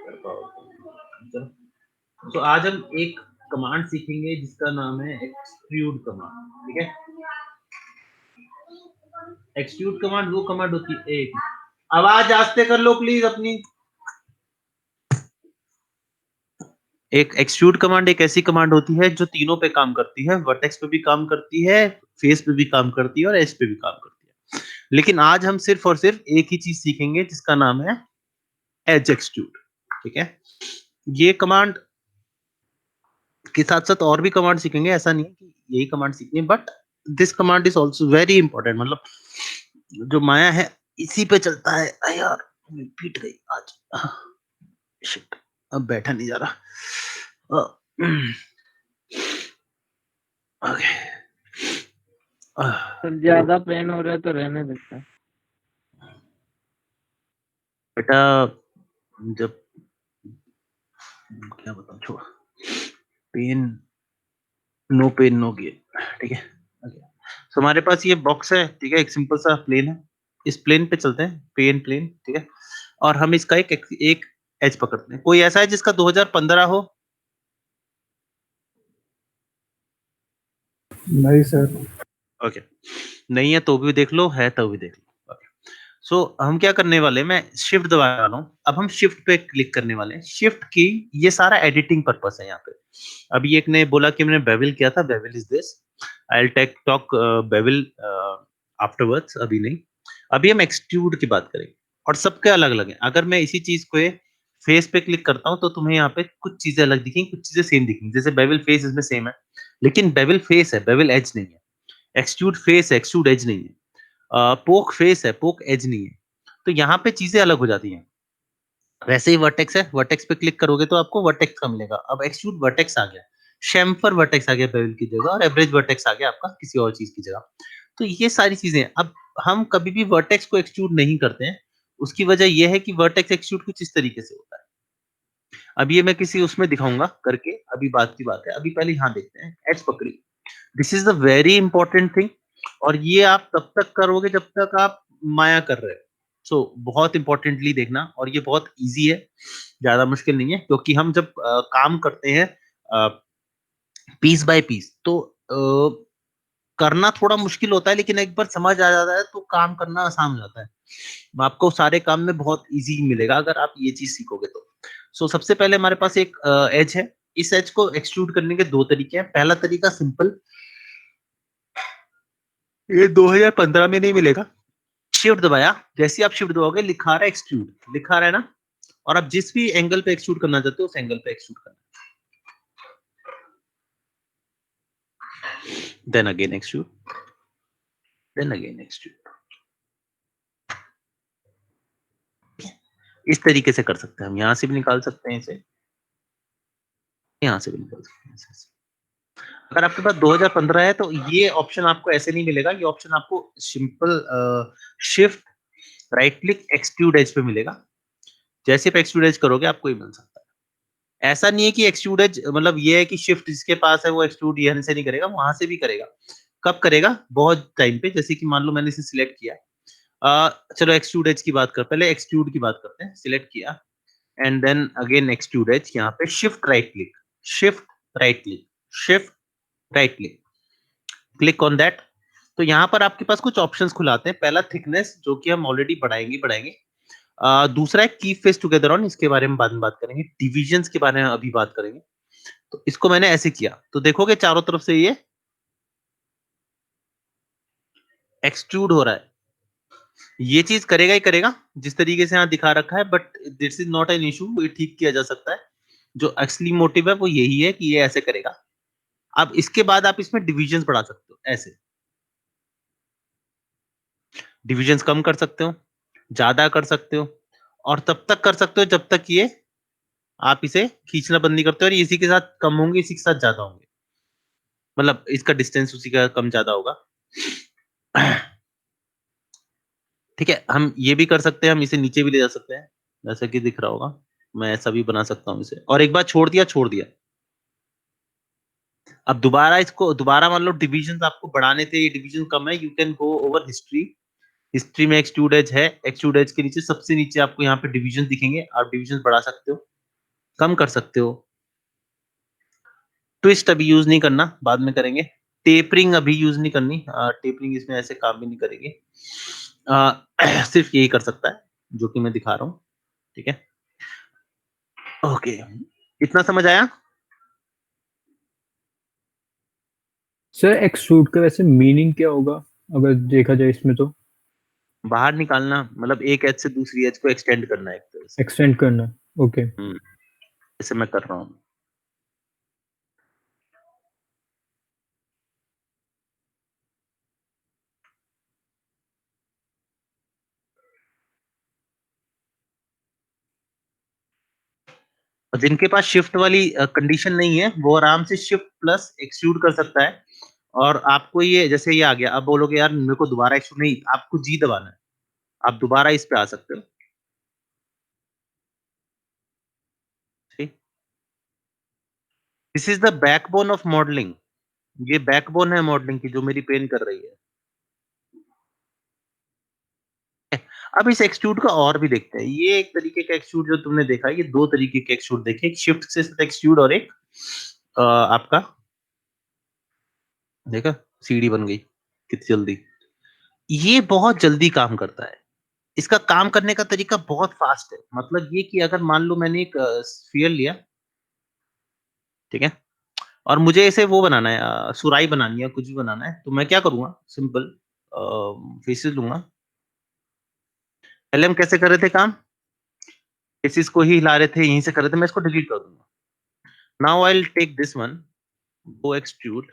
कर पाओगे। चलो, तो आज हम एक कमांड सीखेंगे जिसका नाम है एक्सट्रूड कमांड, ठीक है। एक्सट्रूड कमांड वो कमांड होती है, एक आवाज आस्ते कर लो प्लीज अपनी। एक एक्सट्रूड कमांड एक ऐसी कमांड होती है जो तीनों पे काम करती है, वर्टेक्स पे भी काम करती है, फेस पे भी काम करती है और एज पे भी काम करती है। लेकिन आज हम सिर्फ और सिर्फ एक ही चीज सीखेंगे जिसका नाम है एज एक्सट्रूड, ठीक है। ये कमांड के साथ साथ और भी कमांड सीखेंगे, ऐसा नहीं है कि यही कमांड सीखनी है, but this command is also very important. मतलब जो माया है इसी पे चलता है। अरे यार पीट गई आज, शिट, अब बैठा नहीं जा रहा। ओके, सर ज्यादा पेन हो रहा है तो रहने देता है। बेटा जब क्या बताऊं, छोड़, pain no pain no gain, ठीक है। तो हमारे पास ये बॉक्स है, ठीक है, एक सिंपल सा प्लेन है, इस प्लेन पे चलते हैं, पेन प्लेन, ठीक है। और हम इसका एक एज पकड़ते हैं। कोई ऐसा है जिसका 2015 हो? नहीं सर। ओके, नहीं है तो भी देख लो, है तो भी देख लो। सो हम क्या करने वाले हैं, मैं शिफ्ट दबाने वाला हूँ, अब हम शिफ्ट पे क्लिक करने वाले हैं। शिफ्ट की ये सारा एडिटिंग पर्पस है यहाँ पे। अभी एक ने बोला कि मैंने बेविल किया था, bevel is this, I will talk bevel afterwards, अभी नहीं। अभी हम एक्सट्रूड की बात करेंगे और सबके अलग अलग है। अगर मैं इसी चीज को फेस पे क्लिक करता हूँ तो तुम्हें यहाँ पे कुछ चीजें अलग दिखेंगी, कुछ चीजें सेम दिखेंगी। जैसे बेविल फेस इसमें सेम है, लेकिन बेविल फेस है, बेविल एज नहीं है। एक्सट्रूड फेस है, एक्सट्रूड एज नहीं है। पोक फेस है, पोक एज नहीं है। तो यहाँ पे चीजें अलग हो जाती हैं। वैसे ही वर्टेक्स है, वर्टेक्स पे क्लिक करोगे तो आपको वर्टेक्स का मिलेगा। अब एक्सट्रूड वर्टेक्स आ गया, शेम्फर वर्टेक्स आ गया बेवल की जगह, और एवरेज वर्टेक्स आ गया आपका किसी और चीज की जगह। तो ये सारी चीजें, अब हम कभी भी वर्टेक्स को एक्सट्रूड नहीं करते हैं। उसकी वजह यह है कि वर्टेक्स एक्सट्रूड कुछ इस तरीके से होता है। अब ये मैं किसी उसमें दिखाऊंगा करके, अभी बात की बात है। अभी पहले यहाँ देखते हैं, एज पकड़ी, this is the very important thing. और ये आप तब तक करोगे जब तक आप माया कर रहे हो। सो बहुत इंपॉर्टेंटली देखना, और ये बहुत इजी है, ज्यादा मुश्किल नहीं है। क्योंकि हम जब काम करते हैं पीस बाय पीस, तो करना थोड़ा मुश्किल होता है, लेकिन एक बार समझ आ जाता है तो काम करना आसान हो जाता है। आपको सारे काम में बहुत इजी मिलेगा अगर आप ये चीज सीखोगे तो। सो सबसे पहले हमारे पास एक एज है। इस एज को एक्सट्रूड करने के दो तरीके हैं। पहला तरीका सिंपल, ये 2015 में नहीं मिलेगा। शिफ्ट दबाया, जैसे आप शिफ्ट दबाओगे लिखा रहा है एक्सट्रूड, लिखा रहा है ना। और आप जिस भी एंगल पे एक्सट्रूड करना चाहते हो उस एंगल पे एक्सट्रूड करना, then again extrude, then again extrude. इस तरीके से कर सकते हैं हम। यहां से भी निकाल सकते हैं इसे, यहां से भी निकाल सकते हैं इसे। अगर आपके पास 2015 है तो ये ऑप्शन आपको ऐसे नहीं मिलेगा। ये ऑप्शन आपको simple shift right click extrude edge पे मिलेगा। जैसे आप एक्सट्रूड एज करोगे आपको ये मिल सकता है। ऐसा नहीं है कि एक्सट्रूड एज मतलब ये है कि शिफ्ट जिसके पास है वो एक्सट्रूड यहाँ से नहीं करेगा, वहां से भी करेगा। कब करेगा? बहुत टाइम पे। जैसे कि मान लो मैंने इसे सिलेक्ट किया, चलो एक्सट्रूड एज की बात कर, पहले एक्सट्रूड की बात करते हैं। सिलेक्ट किया, and then again extrude edge, यहाँ पे shift right click, shift right click, shift right click, click on that. तो यहाँ पर आपके पास कुछ ऑप्शंस खुलाते हैं। पहला थिकनेस, जो कि हम ऑलरेडी बढ़ाएंगे। दूसरा है कीप फेस टुगेदर ऑन, इसके बारे में बाद में बात करेंगे। डिविजन्स के बारे में अभी बात करेंगे। तो इसको मैंने ऐसे किया तो देखोगे चारों तरफ से ये एक्सट्रूड हो रहा है। ये चीज करेगा ही करेगा जिस तरीके से यहाँ दिखा रखा है, but this is not an issue, ये ठीक किया जा सकता है। जो असली मोटिव है वो यही है कि ये ऐसे करेगा। अब इसके बाद आप इसमें डिविजन्स बढ़ा सकते हो, ऐसे डिविजन्स कम कर सकते हो, ज्यादा कर सकते हो, और तब तक कर सकते हो जब तक ये आप इसे खींचना बंद नहीं करते, और ये इसी के साथ कम होंगे, इसी के साथ ज्यादा होंगे, मतलब इसका डिस्टेंस उसी का कम ज्यादा होगा। ठीक है, हम ये भी कर सकते हैं, हम इसे नीचे भी ले जा सकते हैं, जैसा कि दिख रहा होगा। मैं ऐसा भी बना सकता हूँ इसे, और एक बार छोड़ दिया। अब दोबारा मान लो डिविजन आपको बढ़ाने थे, ये डिवीजन कम है, you can go over history. History में एक्सट्रूड एज है, एक्सट्रूड एज के नीचे सबसे नीचे आपको यहाँ पे डिवीजन दिखेंगे, आप डिवीजन बढ़ा सकते हो, कम कर सकते हो। ट्विस्ट अभी यूज नहीं करना, बाद में करेंगे। टेपरिंग अभी यूज नहीं करनी, टेपरिंग इसमें ऐसे काम भी नहीं करेगी। सिर्फ यही कर सकता है जो कि मैं दिखा रहा हूँ। ठीक है, ओके, इतना समझ आया? सर एक्सट्रूड का वैसे मीनिंग क्या होगा अगर देखा जाए इसमें? तो बाहर निकालना, मतलब एक एज से दूसरी एज को एक्सटेंड करना, एक तरह से। एक्सटेंड करना, ओके। ऐसे मैं कर रहा हूँ। और जिनके पास शिफ्ट वाली कंडीशन नहीं है, वो आराम से शिफ्ट प्लस एक्सट्रूड कर सकता है। और आपको ये जैसे ये आ गया, अब बोलोगे यार मेरे को दोबारा एक्सट्रूड नहीं, आपको जी दबाना है, आप दोबारा इस पे आ सकते हो। ठीक, this is the backbone of modelling. ये बैकबोन है मॉडलिंग की, जो मेरी पेन कर रही है। अब इस एक्सट्रूड का और भी देखते हैं। ये एक तरीके का एक्सट्रूड जो तुमने देखा, ये दो तरीके के एक्सट्रूड देखे, एक शिफ्ट से एक्सट्रूड और एक आपका, देखा सीढ़ी बन गई कितनी जल्दी। ये बहुत जल्दी काम करता है, इसका काम करने का तरीका बहुत फास्ट है। मतलब ये कि अगर मान लो मैंने एक स्फीयर लिया, ठीक है, और मुझे इसे वो बनाना है, सुराई बनानी है, कुछ भी बनाना है, तो मैं क्या करूंगा, सिंपल फेसेस लूंगा। पहले हम कैसे कर रहे थे काम, फेसेस को ही हिला रहे थे, यहीं से कर रहे थे, मैं इसको डिलीट कर दूंगा। Now I will take this one, go extrude,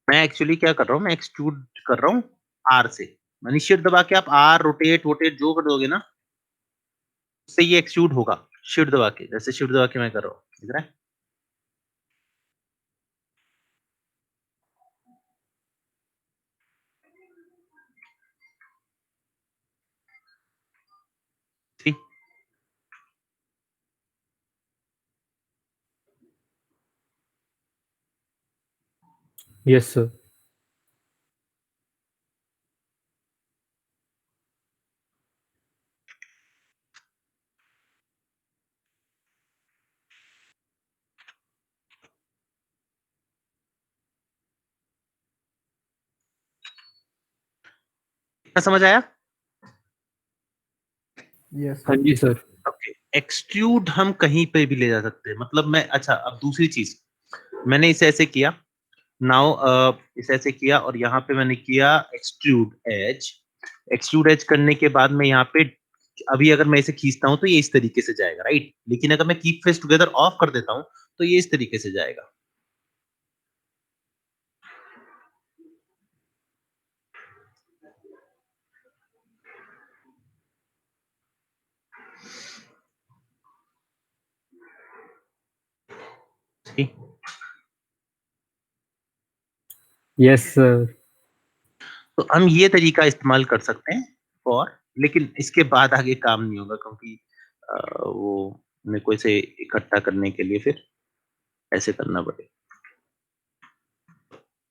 मैं एक्चुअली क्या कर रहा हूँ, मैं एक्सट्रूड कर रहा हूँ आर से। मैंने शिफ्ट दबा के आप आर रोटेट वोटेट जो कर दोगे ना, उससे ये एक्सट्रूड होगा। शिफ्ट दबा के, जैसे शिफ्ट दबा के मैं कर रहा हूँ, दिख रहा है? ठीक, यस सर। क्या समझ आया? यस हाँ जी सर। ओके, एक्सट्रूड हम कहीं पे भी ले जा सकते हैं, मतलब मैं, अच्छा अब दूसरी चीज, मैंने इसे ऐसे किया, नाउ इसे ऐसे किया, और यहाँ पे मैंने किया एक्सट्रूड एज। एक्सट्रूड एज करने के बाद में यहाँ पे, अभी अगर मैं इसे खींचता हूँ तो ये इस तरीके से जाएगा, राइट? लेकिन अगर मैं कीप फेस टुगेदर ऑफ कर देता हूँ तो ये इस तरीके से जाएगा। ठीक, यस सर। तो हम ये तरीका इस्तेमाल कर सकते हैं और लेकिन इसके बाद आगे काम नहीं होगा क्योंकि वो मेरे को इसे इकट्ठा करने के लिए फिर ऐसे करना पड़ेगा।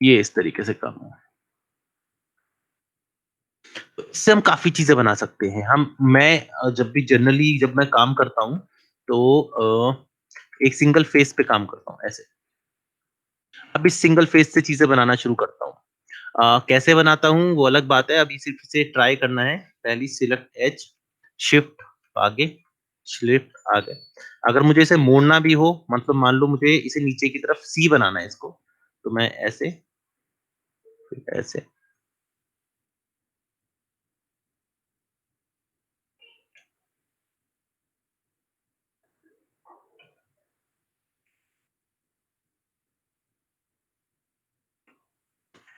ये इस तरीके से काम होगा। तो इससे हम काफ़ी चीज़ें बना सकते हैं। जब भी जनरली जब मैं काम करता हूँ तो एक सिंगल फेस पे काम करता हूँ ऐसे। अब इस सिंगल फेस से चीज़ें बनाना शुरू करता हूँ। कैसे बनाता हूँ वो अलग बात है, अभी सिर्फ इसे ट्राई करना है। पहली सिलेक्ट एज, शिफ्ट आगे, शिफ्ट आगे। अगर मुझे इसे मोड़ना भी हो, मतलब मान लो मुझे इसे नीचे की तरफ सी बनाना है इसको, तो मैं ऐसे, फिर ऐसे।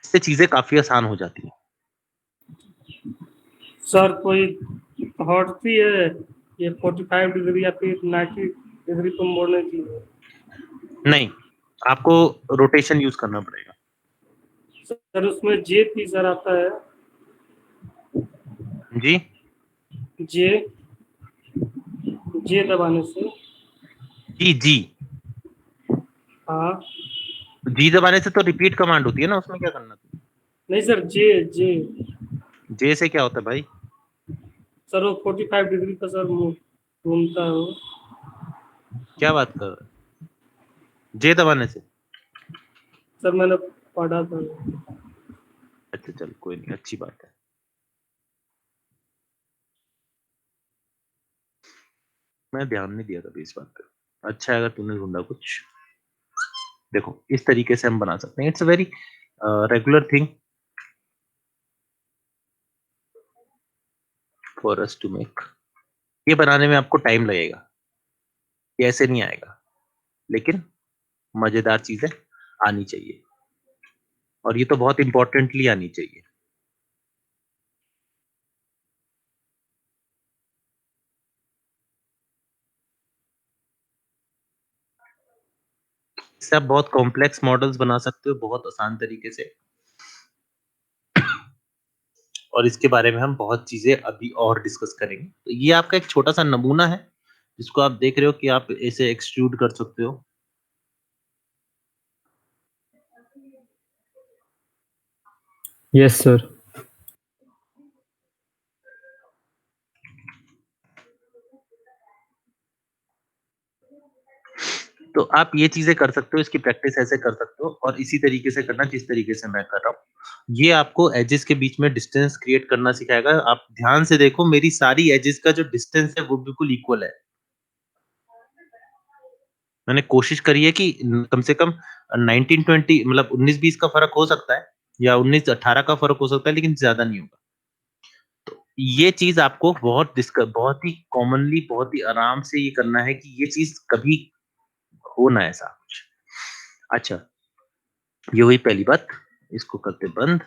इससे चीज़ें काफ़ी आसान हो जाती हैं। सर कोई हटती है ये 45 डिग्री या फिर 90 डिग्री पे मोड़ने की? नहीं, आपको रोटेशन यूज़ करना पड़ेगा। सर उसमें जे फीचर आता है, जी? जे जे दबाने से। जी। हाँ, जी दबाने से तो रिपीट कमांड होती है ना, उसमें क्या करना था? नहीं सर, जे जे जे से क्या होता है भाई? सर वो 45 डिग्री का सर घूमता है वो। क्या बात कर रहे हो? जे दबाने से? सर मैंने पढ़ा था। अच्छा चल कोई नहीं, अच्छी बात है। मैं ध्यान नहीं दिया कभी इस बात पे। अच्छा है अगर तूने ढूँढा कुछ। देखो, इस तरीके से हम बना सकते हैं। It's a very regular thing for us to make. ये बनाने में आपको टाइम लगेगा, ये ऐसे नहीं आएगा, लेकिन मज़ेदार चीज़ें आनी चाहिए और ये तो बहुत इम्पोर्टेंटली आनी चाहिए। इससे आप बहुत कॉम्प्लेक्स मॉडल्स बना सकते हो बहुत आसान तरीके से और इसके बारे में हम बहुत चीज़ें अभी और डिस्कस करेंगे। तो ये आपका एक छोटा-सा नमूना है, जिसको आप देख रहे हो कि आप इसे एक्सट्रूड कर सकते हो। Yes sir. तो आप ये चीज़ें कर सकते हो, इसकी प्रैक्टिस ऐसे कर सकते हो और इसी तरीके से करना जिस तरीके से मैं कर रहा हूँ। ये आपको एजेस के बीच में डिस्टेंस क्रिएट करना सिखाएगा। आप ध्यान से देखो मेरी सारी एजेस का जो डिस्टेंस है वो बिल्कुल इक्वल है। मैंने कोशिश करी है कि कम से कम 19-20 मतलब 19-20 का फ़र्क हो सकता है या 19-18 का फ़र्क हो सकता है लेकिन ज़्यादा नहीं होगा। तो ये चीज़ आपको बहुत ही कॉमनली बहुत ही आराम से ये करना है कि ये चीज़ कभी हो ना ऐसा कुछ। अच्छा, ये हुई पहली बात, इसको करते बंद।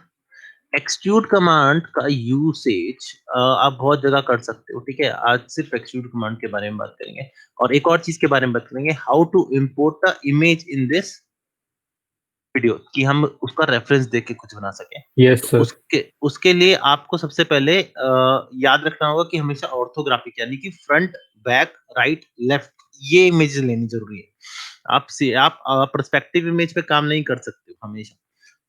एक्सट्रूड कमांड का यूसेज आप बहुत जगह कर सकते हो, ठीक है? आज सिर्फ एक्सट्रूड कमांड के बारे में बात करेंगे और एक और चीज़ के बारे में बात करेंगे, how to import the image in this video कि हम उसका रेफरेंस देख के कुछ बना सकें। यस तो सर। उसके उसके लिए आपको सबसे पहले याद रखना होगा कि हमेशा ऑर्थोग्राफिक यानी कि फ्रंट, बैक, राइट, लेफ्ट ये इमेजेस लेनी ज़रूरी है। आप पर्सपेक्टिव इमेज पे काम नहीं कर सकते हो हमेशा।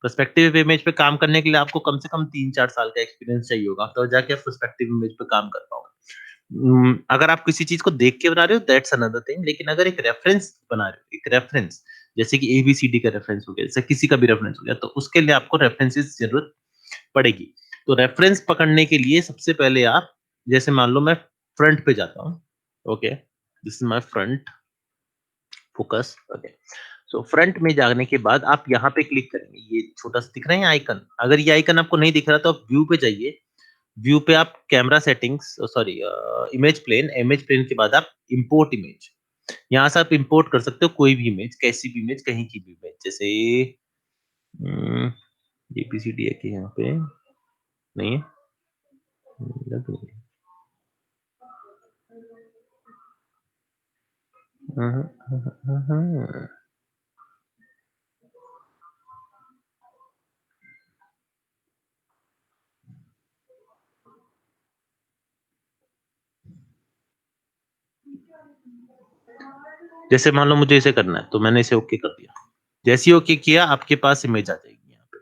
पर्सपेक्टिव इमेज पे काम करने के लिए आपको कम से कम 3-4 साल का एक्सपीरियंस चाहिए होगा, तब जाके आप पर्सपेक्टिव इमेज पे काम कर पाओगे। अगर आप किसी चीज़ को देख के बना रहे हो दैट्स अनदर थिंग, लेकिन अगर एक रेफरेंस बना रहे हो, एक रेफरेंस जैसे कि एबीसीडी का रेफरेंस हो गया, जैसे किसी का भी रेफरेंस हो गया, तो उसके लिए आपको रेफरेंसेस की ज़रूरत पड़ेगी। तो रेफरेंस पकड़ने के लिए सबसे पहले आप जैसे मान लो मैं फ्रंट पे जाता हूँ, okay, this is my front, focus, okay. So front में जाने के बाद आप यहाँ पे क्लिक करेंगे, ये छोटा सा दिख रहा है आइकन, अगर ये आइकन आपको नहीं दिख रहा तो आप व्यू पे जाइए, व्यू पे आप camera settings sorry image plane के बाद आप इंपोर्ट इमेज, यहाँ से आप इंपोर्ट कर सकते हो कोई भी इमेज, कैसी भी इमेज, कहीं की भी इमेज, जैसे एबीसीडी है कि यहाँ पे नहीं है, लग रही है। हाँ, हाँ, हाँ, हाँ, हाँ। जैसे मान लो मुझे इसे करना है तो मैंने इसे ओके कर दिया। जैसे ही ओके किया आपके पास इमेज आ जाएगी यहाँ पे।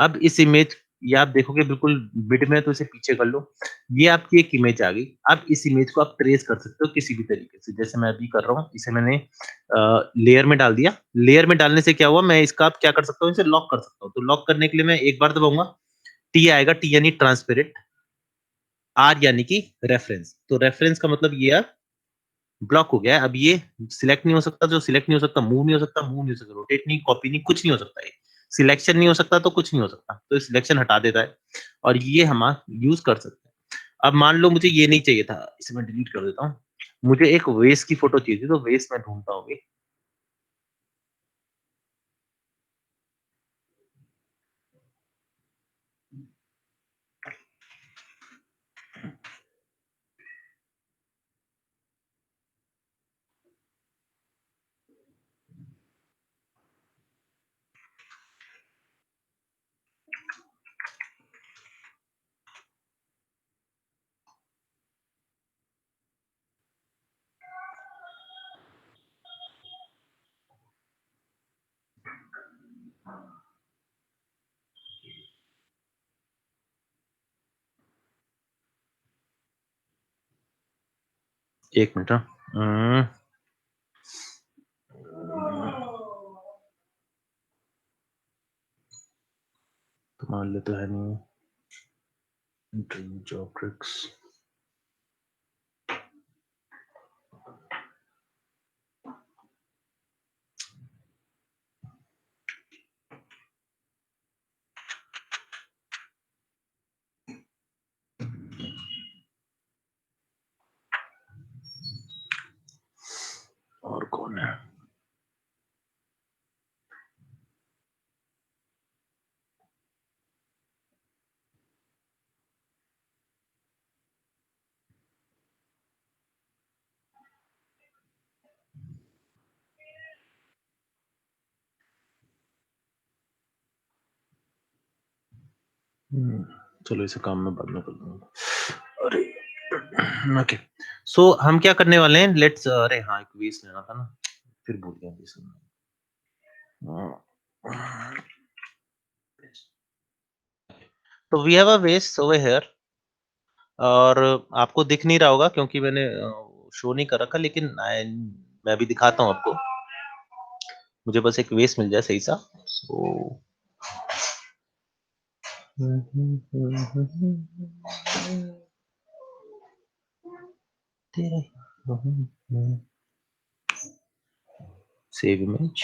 अब इस इमेज ये आप देखोगे बिल्कुल मिड में, तो इसे पीछे कर लो। ये आपकी एक इमेज आ गई। अब इस इमेज को आप ट्रेस कर सकते हो किसी भी तरीके से, जैसे मैं अभी कर रहा हूँ। इसे मैंने लेयर में डाल दिया। लेयर में डालने से क्या हुआ, मैं इसका अब क्या कर सकता हूँ, इसे लॉक कर सकता हूँ। तो लॉक करने के लिए मैं एक बार दबाऊंगा, टी आएगा, टी यानी ट्रांसपेरेंट, आर यानी कि रेफरेंस। तो रेफरेंस का मतलब ये ब्लॉक हो गया है। अब ये सिलेक्ट नहीं हो सकता, जो सिलेक्ट नहीं हो सकता, मूव नहीं हो सकता, मूव नहीं हो सकता, रोटेट नहीं, कॉपी नहीं, कुछ नहीं हो सकता। ये सिलेक्शन नहीं हो सकता तो कुछ नहीं हो सकता, तो सिलेक्शन हटा देता है और ये हम यूज कर सकते हैं। अब मान लो मुझे ये नहीं चाहिए था, इसे मैं डिलीट कर देता हूँ। मुझे एक वेस की फोटो चाहिए थी, तो वेस मैं ढूंढता हूँ। एक मिनट। तो मान लेते हैं ड्रीम जॉब ट्रिक्स। और कौन है? चलो इसे काम में बाद में कर लूंगा। अरे ओके, सो हम क्या करने वाले हैं, लेट्स, अरे हाँ एक वेस लेना था ना, फिर भूल गया वेस। तो वी हैव अ वेस ओवर हियर, और आपको दिख नहीं रहा होगा क्योंकि मैंने शो नहीं कर रखा, लेकिन मैं भी दिखाता हूँ आपको। मुझे बस एक वेस मिल जाए सही सा। सो सेव इमेज,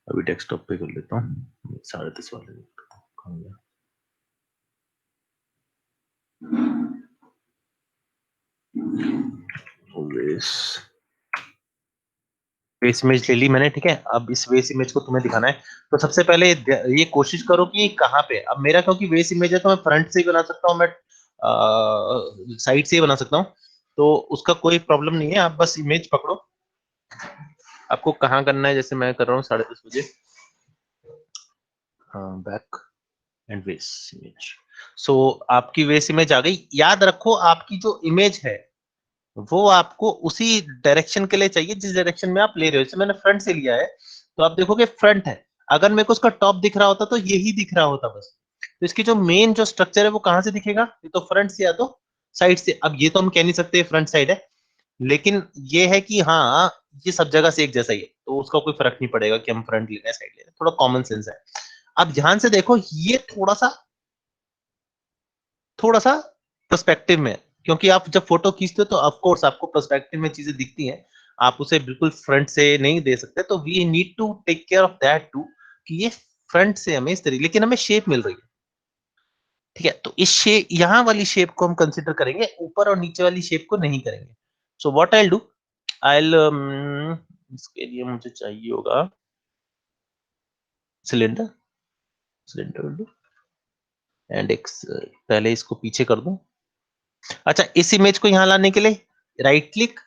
अभी डेस्कटॉप पे कर लेता हूँ। 10:30 वाले कहाँ गया? वेस इमेज ले ली मैंने, ठीक है। अब इस वेस इमेज को तुम्हें दिखाना है, तो सबसे पहले ये कोशिश करो कि कहाँ पे। अब मेरा क्योंकि वेस इमेज है तो मैं फ्रंट से ही बना सकता हूँ, मैं साइड से ही बना सकता हूँ, तो उसका कोई प्रॉब्लम नहीं है। आप बस इमेज पकड़ो, आपको कहाँ करना है। जैसे मैं कर रहा हूँ 10:30 बजे, बैक एंड वेस इमेज। सो आपकी वेस इमेज आ गई। याद रखो आपकी जो इमेज है वो आपको उसी डायरेक्शन के लिए चाहिए जिस डायरेक्शन में आप ले रहे हो। जैसे मैंने फ्रंट से लिया है तो आप देखोगे फ्रंट है। अगर मेरे को उसका टॉप दिख रहा होता तो यही दिख रहा होता बस। तो इसकी जो मेन जो स्ट्रक्चर है वो कहाँ से दिखेगा, ये तो फ्रंट से या तो साइड से। अब ये तो हम कह नहीं सकते फ्रंट साइड है, लेकिन ये है कि हाँ ये सब जगह से एक जैसा ही है, तो उसका कोई फर्क नहीं पड़ेगा कि हम फ्रंट ले रहे हैं साइड ले रहे हैं, थोड़ा कॉमन सेंस है। अब ध्यान से देखो, ये थोड़ा सा पर्सपेक्टिव में, क्योंकि आप जब फोटो खींचते हो तो ऑफ कोर्स आपको पर्सपेक्टिव में चीजें दिखती हैं, आप उसे बिल्कुल फ्रंट से नहीं दे सकते। तो we need to take care of that too, कि ये फ्रंट से हमें इस तरीके, लेकिन हमें शेप मिल रही है, ठीक है। तो इस शेप, यहाँ वाली शेप को हम कंसिडर करेंगे, ऊपर और नीचे वाली शेप को नहीं करेंगे। सो व्हाट आई डू, आई इसके लिए मुझे चाहिए होगा सिलेंडर, सिलेंडर एंड एक्स। पहले इसको पीछे कर दूं। अच्छा, इस इमेज को यहाँ लाने के लिए right click,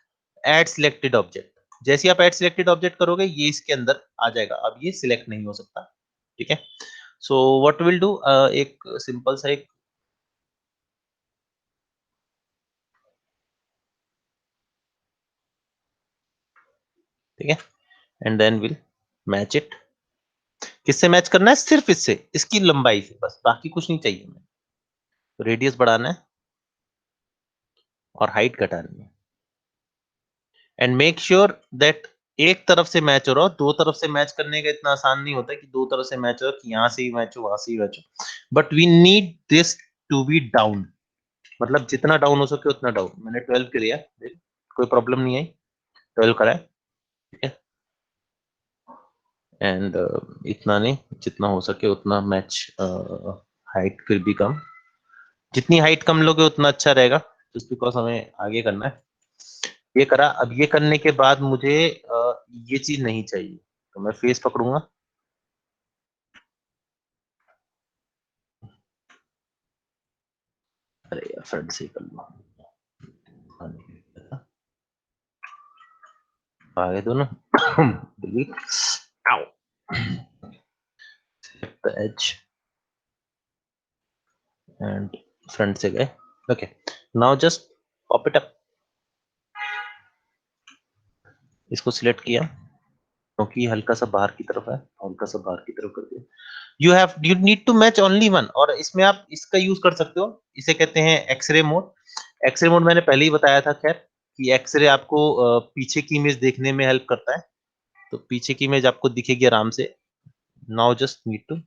add selected object. जैसे आप ऐड सिलेक्टेड ऑब्जेक्ट करोगे ये इसके अंदर आ जाएगा। अब ये सिलेक्ट नहीं हो सकता, ठीक है। सो व्हाट विल डू, एक सिंपल सा एक ठीक है, and then will match it. किससे मैच करना है? सिर्फ इससे, इसकी लंबाई से, बस बाकी कुछ नहीं चाहिए हमें। तो रेडियस बढ़ाना है और हाइट घटानी है, एंड मेक श्योर दैट एक तरफ से मैच हो रहा हो। दो तरफ से मैच करने का इतना आसान नहीं होता कि दो तरफ से मैच हो, कि यहाँ से ही मैच हो, वहां से ही मैच हो, but we need this to be down, मतलब जितना डाउन हो सके उतना डाउन। मैंने 12 किया, कोई प्रॉब्लम नहीं आई, 12 करा है, ठीक है, एंड इतना नहीं, जितना हो सके उतना मैच। हाइट फिर भी कम, जितनी हाइट कम लोगे उतना अच्छा रहेगा, जस्ट बिकॉज हमें आगे करना है। ये करा। अब ये करने के बाद मुझे ये चीज नहीं चाहिए, तो मैं फेस पकड़ूंगा, अरे यार फ्रंट से कर लो, आगे दोनों डिलीट, आओ, द एज एंड फ्रंट से गए। Okay, now just pop it up. इसको सिलेक्ट किया क्योंकि हल्का सा बाहर की तरफ है, हल्का सा बाहर की तरफ कर दिया। You need to match only one, और इसमें आप इसका यूज कर सकते हो, इसे कहते हैं एक्सरे मोड। एक्सरे मोड मैंने पहले ही बताया था खैर, कि एक्सरे आपको पीछे की इमेज देखने में हेल्प करता है, तो पीछे की इमेज आपको दिखेगी आराम से। नाउ जस्ट नीड टू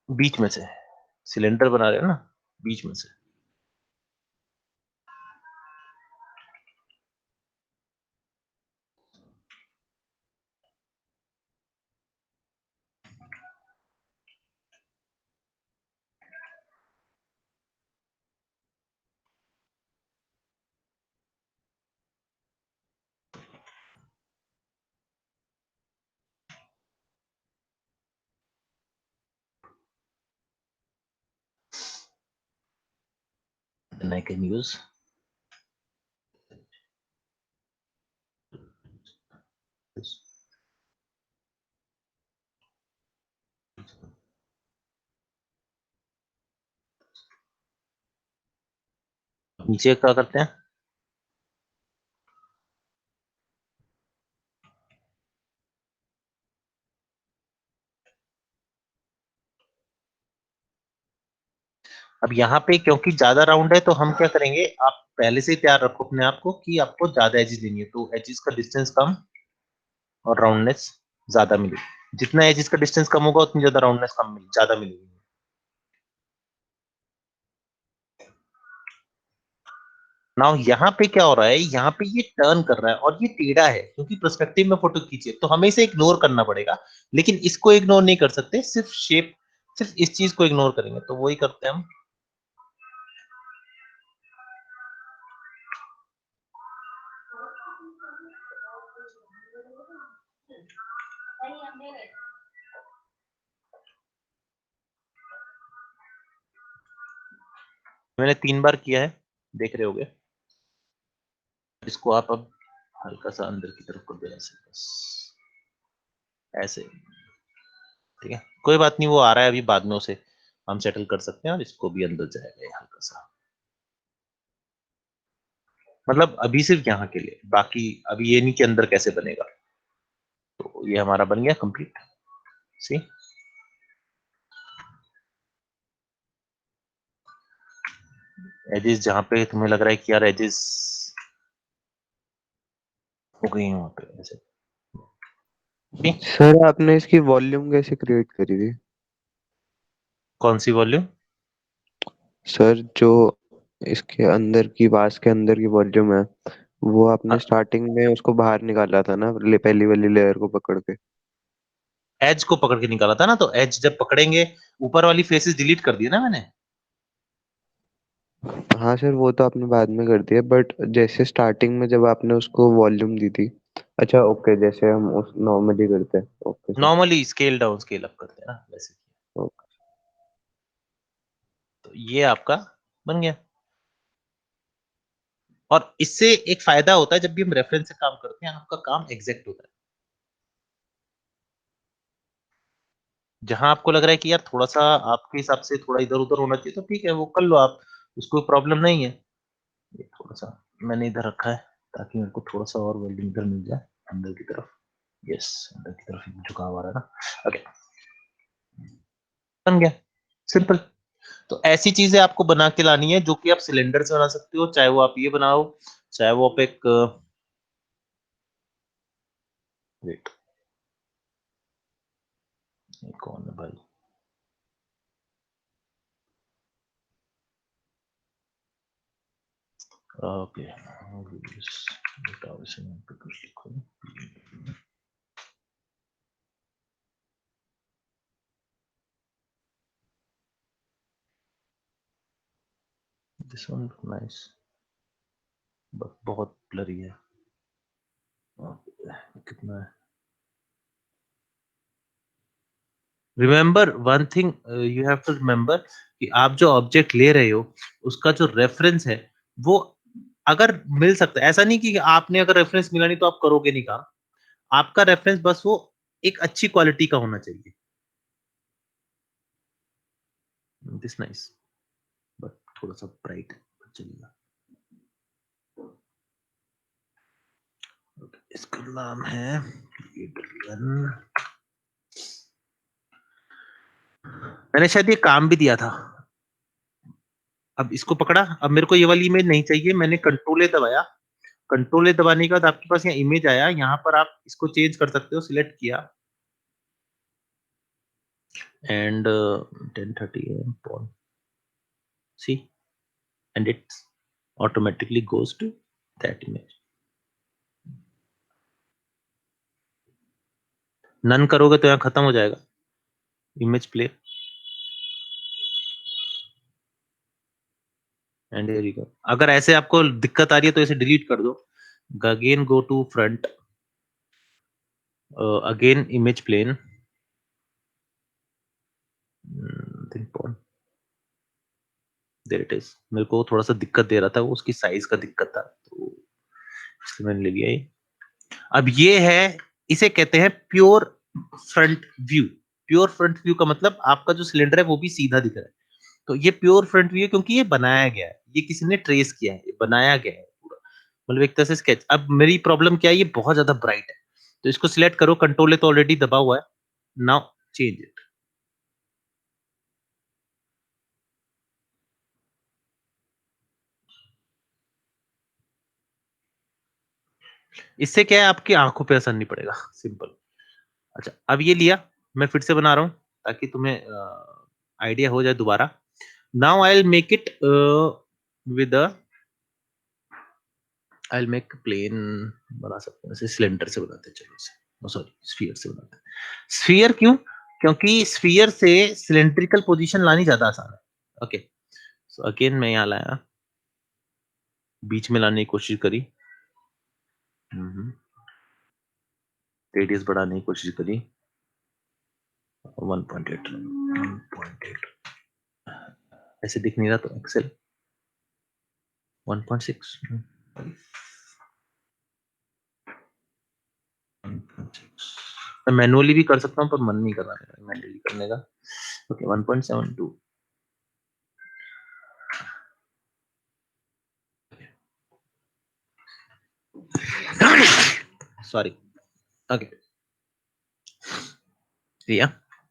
बीच में से, सिलेंडर बना रहे हो ना, बीच में से। Then I can use this. नीचे क्या करते हैं? अब यहाँ पे क्योंकि ज्यादा राउंड है, तो हम क्या करेंगे, आप पहले से ही तैयार रखो अपने आप को कि आपको ज्यादा एजेस लेनी है, तो एजेस का डिस्टेंस कम और राउंडनेस ज्यादा मिलेगी। जितना एजेस का डिस्टेंस कम होगा उतनी ज्यादा राउंडनेस कम मिलेगी, ज्यादा मिलेगी। नाउ यहाँ पे क्या हो रहा है, यहाँ पे ये टर्न कर रहा है और ये टेढ़ा है, क्योंकि पर्सपेक्टिव में फोटो खींचे, तो हमें इसे इग्नोर करना पड़ेगा। लेकिन इसको इग्नोर नहीं कर सकते, सिर्फ शेप, सिर्फ इस चीज को इग्नोर करेंगे, तो वही करते हैं हम। मैंने 3 बार किया है, देख रहे होगे। इसको आप अब हल्का सा अंदर की तरफ कर दो, ऐसे बस, ऐसे, ठीक है, कोई बात नहीं, वो आ रहा है अभी, बाद में उसे हम सेटल कर सकते हैं, और इसको भी अंदर जाएगा ये हल्का सा, मतलब अभी सिर्फ यहाँ के लिए, बाकी अभी ये नहीं कि अंदर कैसे बनेगा। तो ये हमारा बन गया कंप्लीट। सी, एजेस जहाँ पे तुम्हें लग रहा है कि यार एजेस हो गई हैं वहां पे, ऐसे। सर आपने इसकी वॉल्यूम कैसे क्रिएट करी थी? कौन सी वॉल्यूम? सर जो इसके अंदर की वास के अंदर की वॉल्यूम है, वो आपने स्टार्टिंग में उसको बाहर निकाला था ना, पहली वाली लेयर को पकड़ के। एज को पकड़ के निकाला था ना, तो एज जब पकड़ेंगे, ऊपर वाली फेसेस डिलीट कर दिया ना मैंने। हाँ सर, वो तो आपने बाद में कर दिया, बट जैसे स्टार्टिंग में जब आपने उसको वॉल्यूम दी थी। अच्छा ओके, जैसे हम उस नॉर्मली करते हैं। Okay sir. Normally scale down scale up करते हैं ना, वैसे। ओके। तो ये आपका बन गया। और इससे एक फायदा होता है, जब भी हम रेफरेंस से काम करते हैं, आपका काम एग्जैक्ट होता है। जहां आपको लग रहा है कि यार थोड़ा सा आपके हिसाब से थोड़ा इधर उधर होना चाहिए, तो ठीक है, वो कर लो आप, उसको प्रॉब्लम नहीं है। ये थोड़ा सा मैंने इधर रखा है ताकि मेरे को थोड़ा सा और वेल्डिंग इधर मिल जाए अंदर की तरफ। यस, अंदर की तरफ झुकाव आ रहा है ना। ओके, बन गया, सिंपल। तो ऐसी चीजें आपको बना के लानी है जो कि आप सिलेंडर से बना सकते हो, चाहे वो आप ये बनाओ, चाहे वो आप एक वेट, कौन है भाई, okay, this one nice, but बहुत ब्लरी है। कितना है? Remember one thing, you have to remember कि आप जो ऑब्जेक्ट ले रहे हो उसका जो रेफरेंस है वो अगर मिल सकता है, ऐसा नहीं कि आपने अगर रेफरेंस मिला नहीं तो आप करोगे नहीं काम। आपका रेफरेंस बस वो एक अच्छी क्वालिटी का होना चाहिए। दिस नाइस, बट थोड़ा सा ब्राइट चलेगा। इसका नाम है मैंने शायद ये काम भी दिया था। अब इसको पकड़ा, अब मेरे को ये वाली इमेज नहीं चाहिए, मैंने कंट्रोल ए दबाया, कंट्रोल ए दबाने के बाद आपके पास यहाँ इमेज आया, यहाँ पर आप इसको चेंज कर सकते हो, सिलेक्ट किया and 10:30 AM see and it automatically goes to that image. नन करोगे तो यहाँ खत्म हो जाएगा image play and here you go. अगर ऐसे आपको दिक्कत आ रही है तो इसे डिलीट कर दो, again go to front, again image plane, there it is. मेरे को थोड़ा सा दिक्कत दे रहा था, वो उसकी साइज का दिक्कत था तो इसलिए मैंने ले लिया ये। अब ये है, इसे कहते हैं pure front view. Pure front view का मतलब आपका जो सिलेंडर है वो भी सीधा दिख रहा है, तो ये प्योर फ्रंट व्यू है क्योंकि ये बनाया गया है, ये किसी ने ट्रेस किया है, ये बनाया गया है पूरा, मतलब एक तरह से स्केच। अब मेरी प्रॉब्लम क्या है, ये बहुत ज्यादा ब्राइट है, तो इसको सिलेक्ट करो, कंट्रोल है तो ऑलरेडी दबा हुआ है, नाउ चेंज इट। इससे क्या है, आपकी आंखों पे असर नहीं पड़ेगा, सिंपल। अच्छा, अब ये लिया, मैं फिर से बना रहा हूँ ताकि तुम्हें आइडिया हो जाए दोबारा। Now I will make it with I will make plane, बना सकते हैं, जैसे सिलेंडर से बनाते हैं, चलो इसे, सॉरी स्फीयर से बनाते हैं। स्फीयर क्यों? क्योंकि स्फीयर से सिलेंड्रिकल पोजीशन लानी ज्यादा आसान है। ओके, सो अगेन मैं यहाँ लाया, बीच में लाने की कोशिश करी, रेडियस बढ़ाने की कोशिश करी, 1.8 ऐसे दिख नहीं रहा तो एक्सेल 1.6 मैं मैनुअली भी कर सकता हूँ पर मन नहीं कर रहा है मैनुअली करने का। Okay 1.72 sorry. ओके, लिया,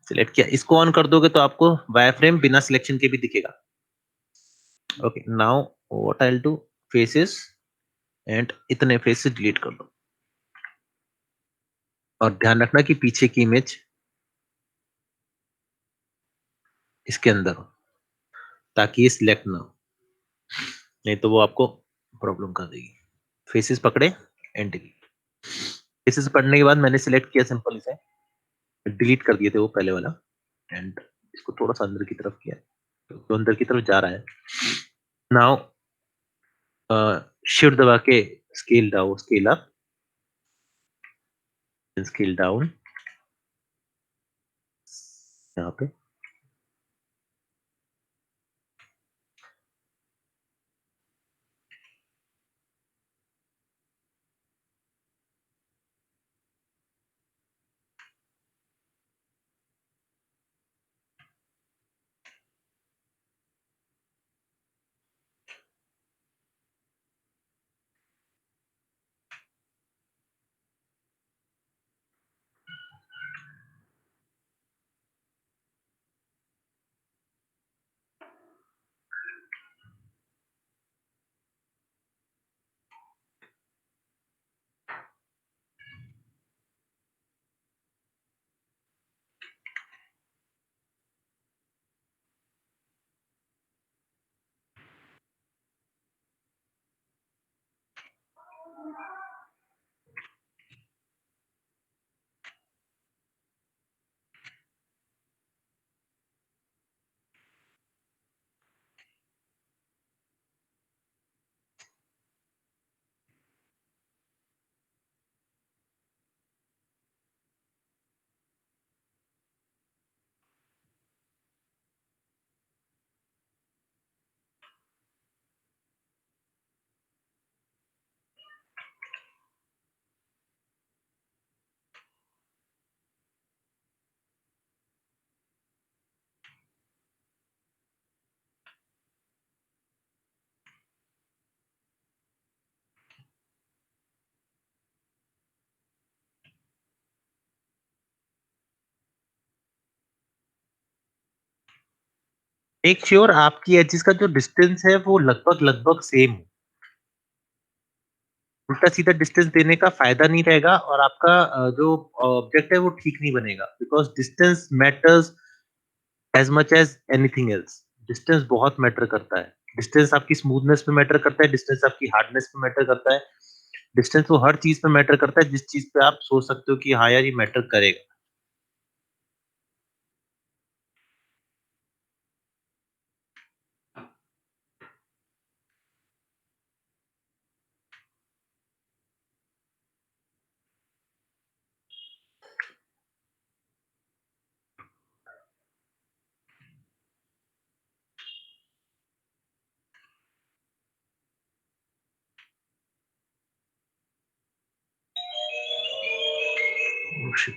सिलेक्ट किया, इसको ऑन कर दोगे तो आपको वायरफ्रेम बिना सिलेक्शन के भी दिखेगा। Okay, now what I will do, faces and इतने फेसेस डिलीट कर दो, और ध्यान रखना कि पीछे की इमेज इसके अंदर हो ताकि ये सिलेक्ट ना हो, नहीं तो वो आपको प्रॉब्लम कर देगी। फेसेस पकड़े एंड डिलीट। फेसेस पकड़ने के बाद मैंने सिलेक्ट किया सिंपल, इसे डिलीट कर दिए थे वो पहले वाला, एंड इसको थोड़ा सा अंदर की तरफ किया, तो अंदर की तरफ जा रहा है। नाउ शिफ्ट दबा के scale down, scale up, scale down यहाँ पे, मेक श्योर आपकी एजेस का जो डिस्टेंस है वो लगभग सेम हो। उल्टा सीधा डिस्टेंस देने का फायदा नहीं रहेगा और आपका जो ऑब्जेक्ट है वो ठीक नहीं बनेगा, because distance matters as much as anything else. Distance बहुत मैटर करता है। डिस्टेंस आपकी स्मूथनेस पे मैटर करता है, डिस्टेंस आपकी हार्डनेस पे मैटर करता है, डिस्टेंस वो हर चीज पे मैटर करता है जिस चीज पे आप सोच सकते हो कि हाँ यार ये मैटर करेगा। Oh, shit.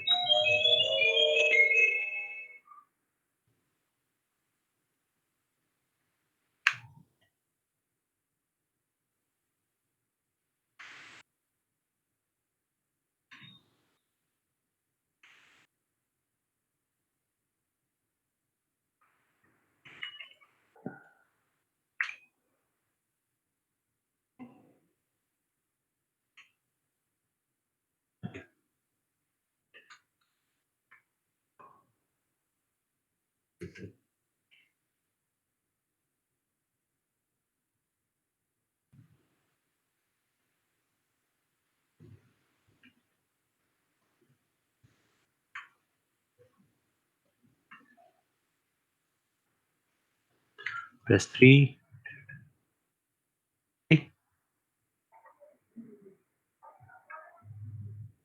Press 3.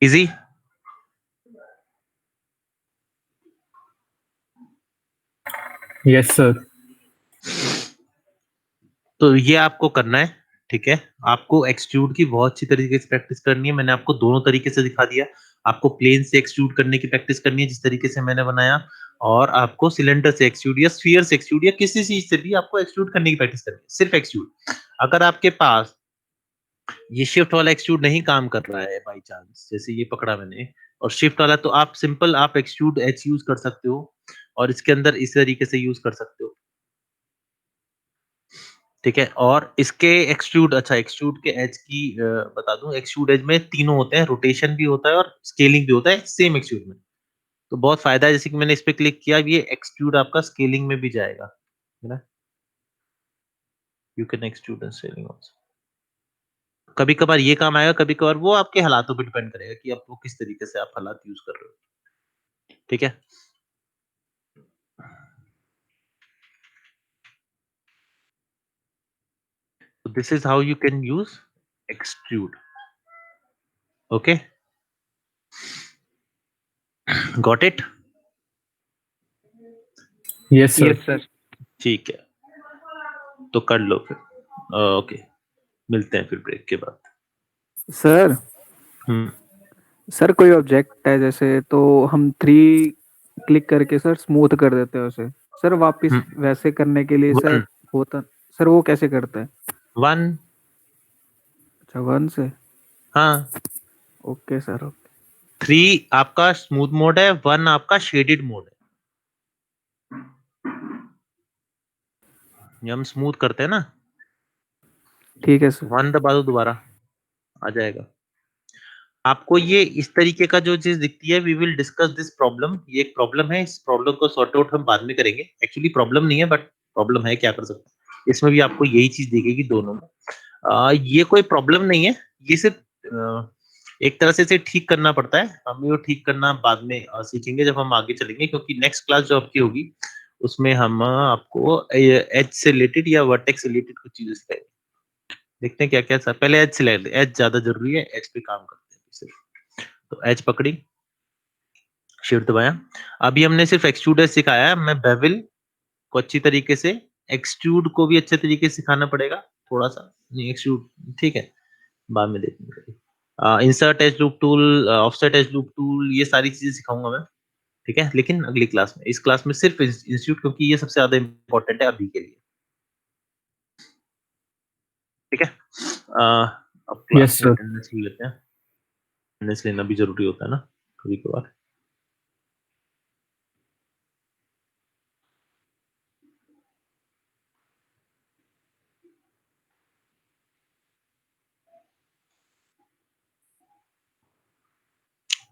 Easy. Yes sir. तो ये आपको करना है, ठीक है। आपको एक्सट्रूड की बहुत अच्छी तरीके से प्रैक्टिस करनी है। मैंने आपको दोनों तरीके से दिखा दिया। आपको प्लेन से एक्सट्रूड करने की प्रैक्टिस करनी है जिस तरीके से मैंने बनाया, और आपको सिलेंडर से एक्सट्रूड या स्फीयर से एक्सट्रूड या किसी चीज से भी आपको एक्सट्रूड करने की प्रैक्टिस करनी है, सिर्फ एक्सट्रूड। अगर आपके पास ये शिफ्ट वाला एक्सट्रूड नहीं काम कर रहा है बाई चांस, जैसे ये पकड़ा मैंने और शिफ्ट वाला, तो आप सिंपल आप एक्सट्रूड एच यूज कर सकते हो और इसके अंदर इस तरीके से यूज कर सकते हो, ठीक है। और इसके एक्सट्रूड, अच्छा एक्सट्रूड के एज की बता दूं, एक्सट्रूड एज में तीनों होते हैं, रोटेशन भी होता है और स्केलिंग भी होता है सेम एक्सट्रूड में। तो बहुत फायदा है, जैसे कि मैंने इस पे क्लिक किया, ये एक्सट्रूड आपका स्केलिंग में भी जाएगा, है ना। You can extrude and scaling also. कभी कभार ये काम आएगा, कभी कभार वो आपके हालातों पे डिपेंड करेगा कि आप वो किस तरीके से आप हालात यूज कर रहे हो, ठीक है। So this is how you can use extrude. Okay, got it? Yes sir. Yes sir. ठीक है, तो कर लो फिर। ओके, मिलते हैं फिर ब्रेक के बाद। सर सर कोई ऑब्जेक्ट है जैसे, तो हम 3 क्लिक करके सर स्मूथ कर देते हैं उसे। सर वापस वैसे करने के लिए सर होता, सर वो कैसे करते हैं? 1। अच्छा 1 से। हाँ, ओके सर ओके। 3 आपका स्मूथ मोड है, 1 आपका शेडेड मोड है। ये हम स्मूथ करते हैं ना। ठीक है सर। 1 दबा दो, दोबारा आ जाएगा। आपको ये इस तरीके का जो चीज दिखती है, we will discuss this problem. ये एक प्रॉब्लम है, इस प्रॉब्लम को सॉर्ट आउट हम बाद में करेंगे। एक्चुअली प्रॉब्लम नहीं है बट प्रॉब्लम है, क्या कर सकते हैं। इसमें भी आपको यही चीज दिखेगी दोनों में। ये कोई प्रॉब्लम नहीं है, ये सिर्फ एक तरह से इसे ठीक करना पड़ता है, हमें वो ठीक करना बाद में सीखेंगे जब हम आगे चलेंगे, क्योंकि नेक्स्ट क्लास जो आपकी होगी उसमें हम आपको एज से रिलेटेड या वर्टेक्स से रिलेटेड कुछ चीजें सिखाएंगे। देखते हैं क्या क्या सर, पहले एज सिलेक्ट, एज ज्यादा जरूरी है, एज पे काम करते हैं सिर्फ। तो एज पकड़ी, शिफ्ट दबाया, अभी हमने सिर्फ एक्सट्रूड एज सिखाया है, मैं बेवल को अच्छी तरीके से, एक्सट्रूड को भी अच्छे तरीके से सिखाना पड़ेगा, थोड़ा सा नहीं एक्सट्रूड, ठीक है, बाद में देखेंगे। Insert as loop tool, offset as loop tool, ये सारी चीजें सिखाऊंगा मैं, ठीक है, लेकिन अगली क्लास में। इस क्लास में सिर्फ इंस्टीट्यूट, क्योंकि ये सबसे ज्यादा इंपॉर्टेंट है अभी के लिए, ठीक है। अब क्लास यस में सर। अटेंडेंस ले लेते हैं, अटेंडेंस लेना भी जरूरी होता है ना कभी कभार।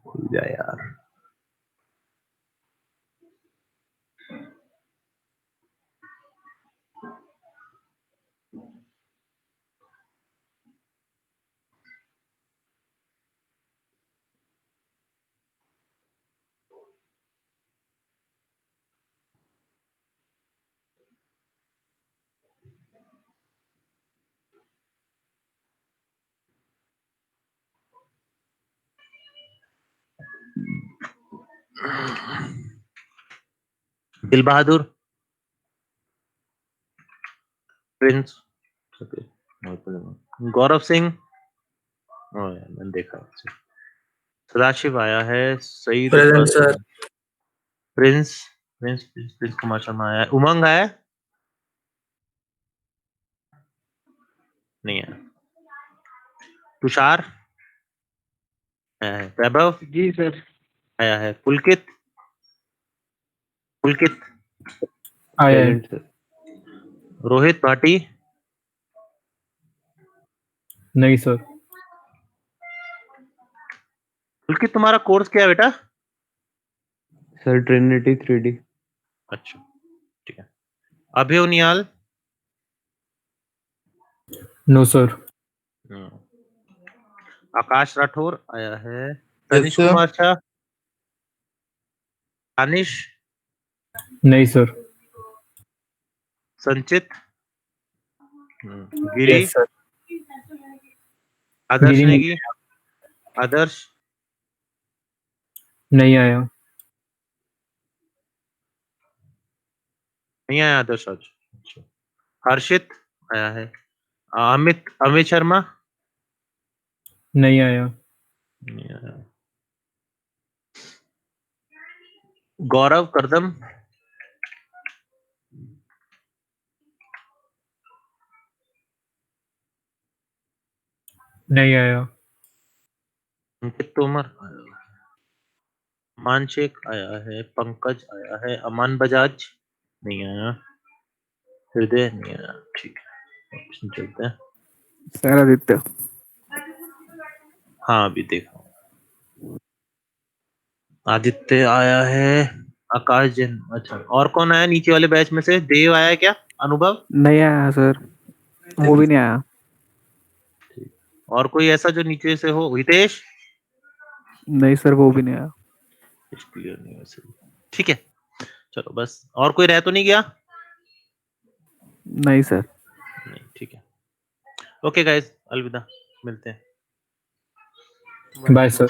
खुल जाए यार। दिल बहादुर, प्रिंस, गौरव सिंह, मैंने देखा, सदाशिव आया है, Saeed, present sir. Prince, Prince Kumar Sharma आया है, उमंग आया है? नहीं है, तुषार आया है, वैभव जी सर। आया है, पुलकित, पुलकित आया है। Present sir. रोहित भाटी, नहीं सर। पुलकित तुम्हारा कोर्स क्या है बेटा? Sir Trinity 3D। अच्छा ठीक है। अभय उनियाल, नो सर। आकाश राठौर आया है, तनिष कुमार शाह, दानिश, नहीं सर। संचित, गिरी, यस सर। आदर्श गिरी नहीं नेगी, आदर्श नहीं आया। नहीं आया, आदर्श आज। अच्छा। हर्षित आया है, अमित, अमित शर्मा नहीं आया। नहीं आया, गौरव करदम, नहीं आया। अंकित तोमर आया है, अमान शेख आया है, पंकज आया है, अमान बजाज नहीं आया, हृदय नहीं आया, ठीक है ऑप्शन चलते हैं। सर आदित्य। हाँ अभी देखो, आदित्य आया है, आकाश जैन, अच्छा और कौन आया नीचे वाले बैच में से? देव आया है क्या? अनुभव नहीं आया सर, वो भी नहीं आया। और कोई ऐसा जो नीचे से हो? हितेश नहीं सर, वो भी नहीं आया। क्लियर नहीं वैसे, ठीक है चलो बस। और कोई रह तो नहीं गया? नहीं सर। नहीं ठीक है, ओके गाइस, अलविदा, मिलते हैं। Bye sir.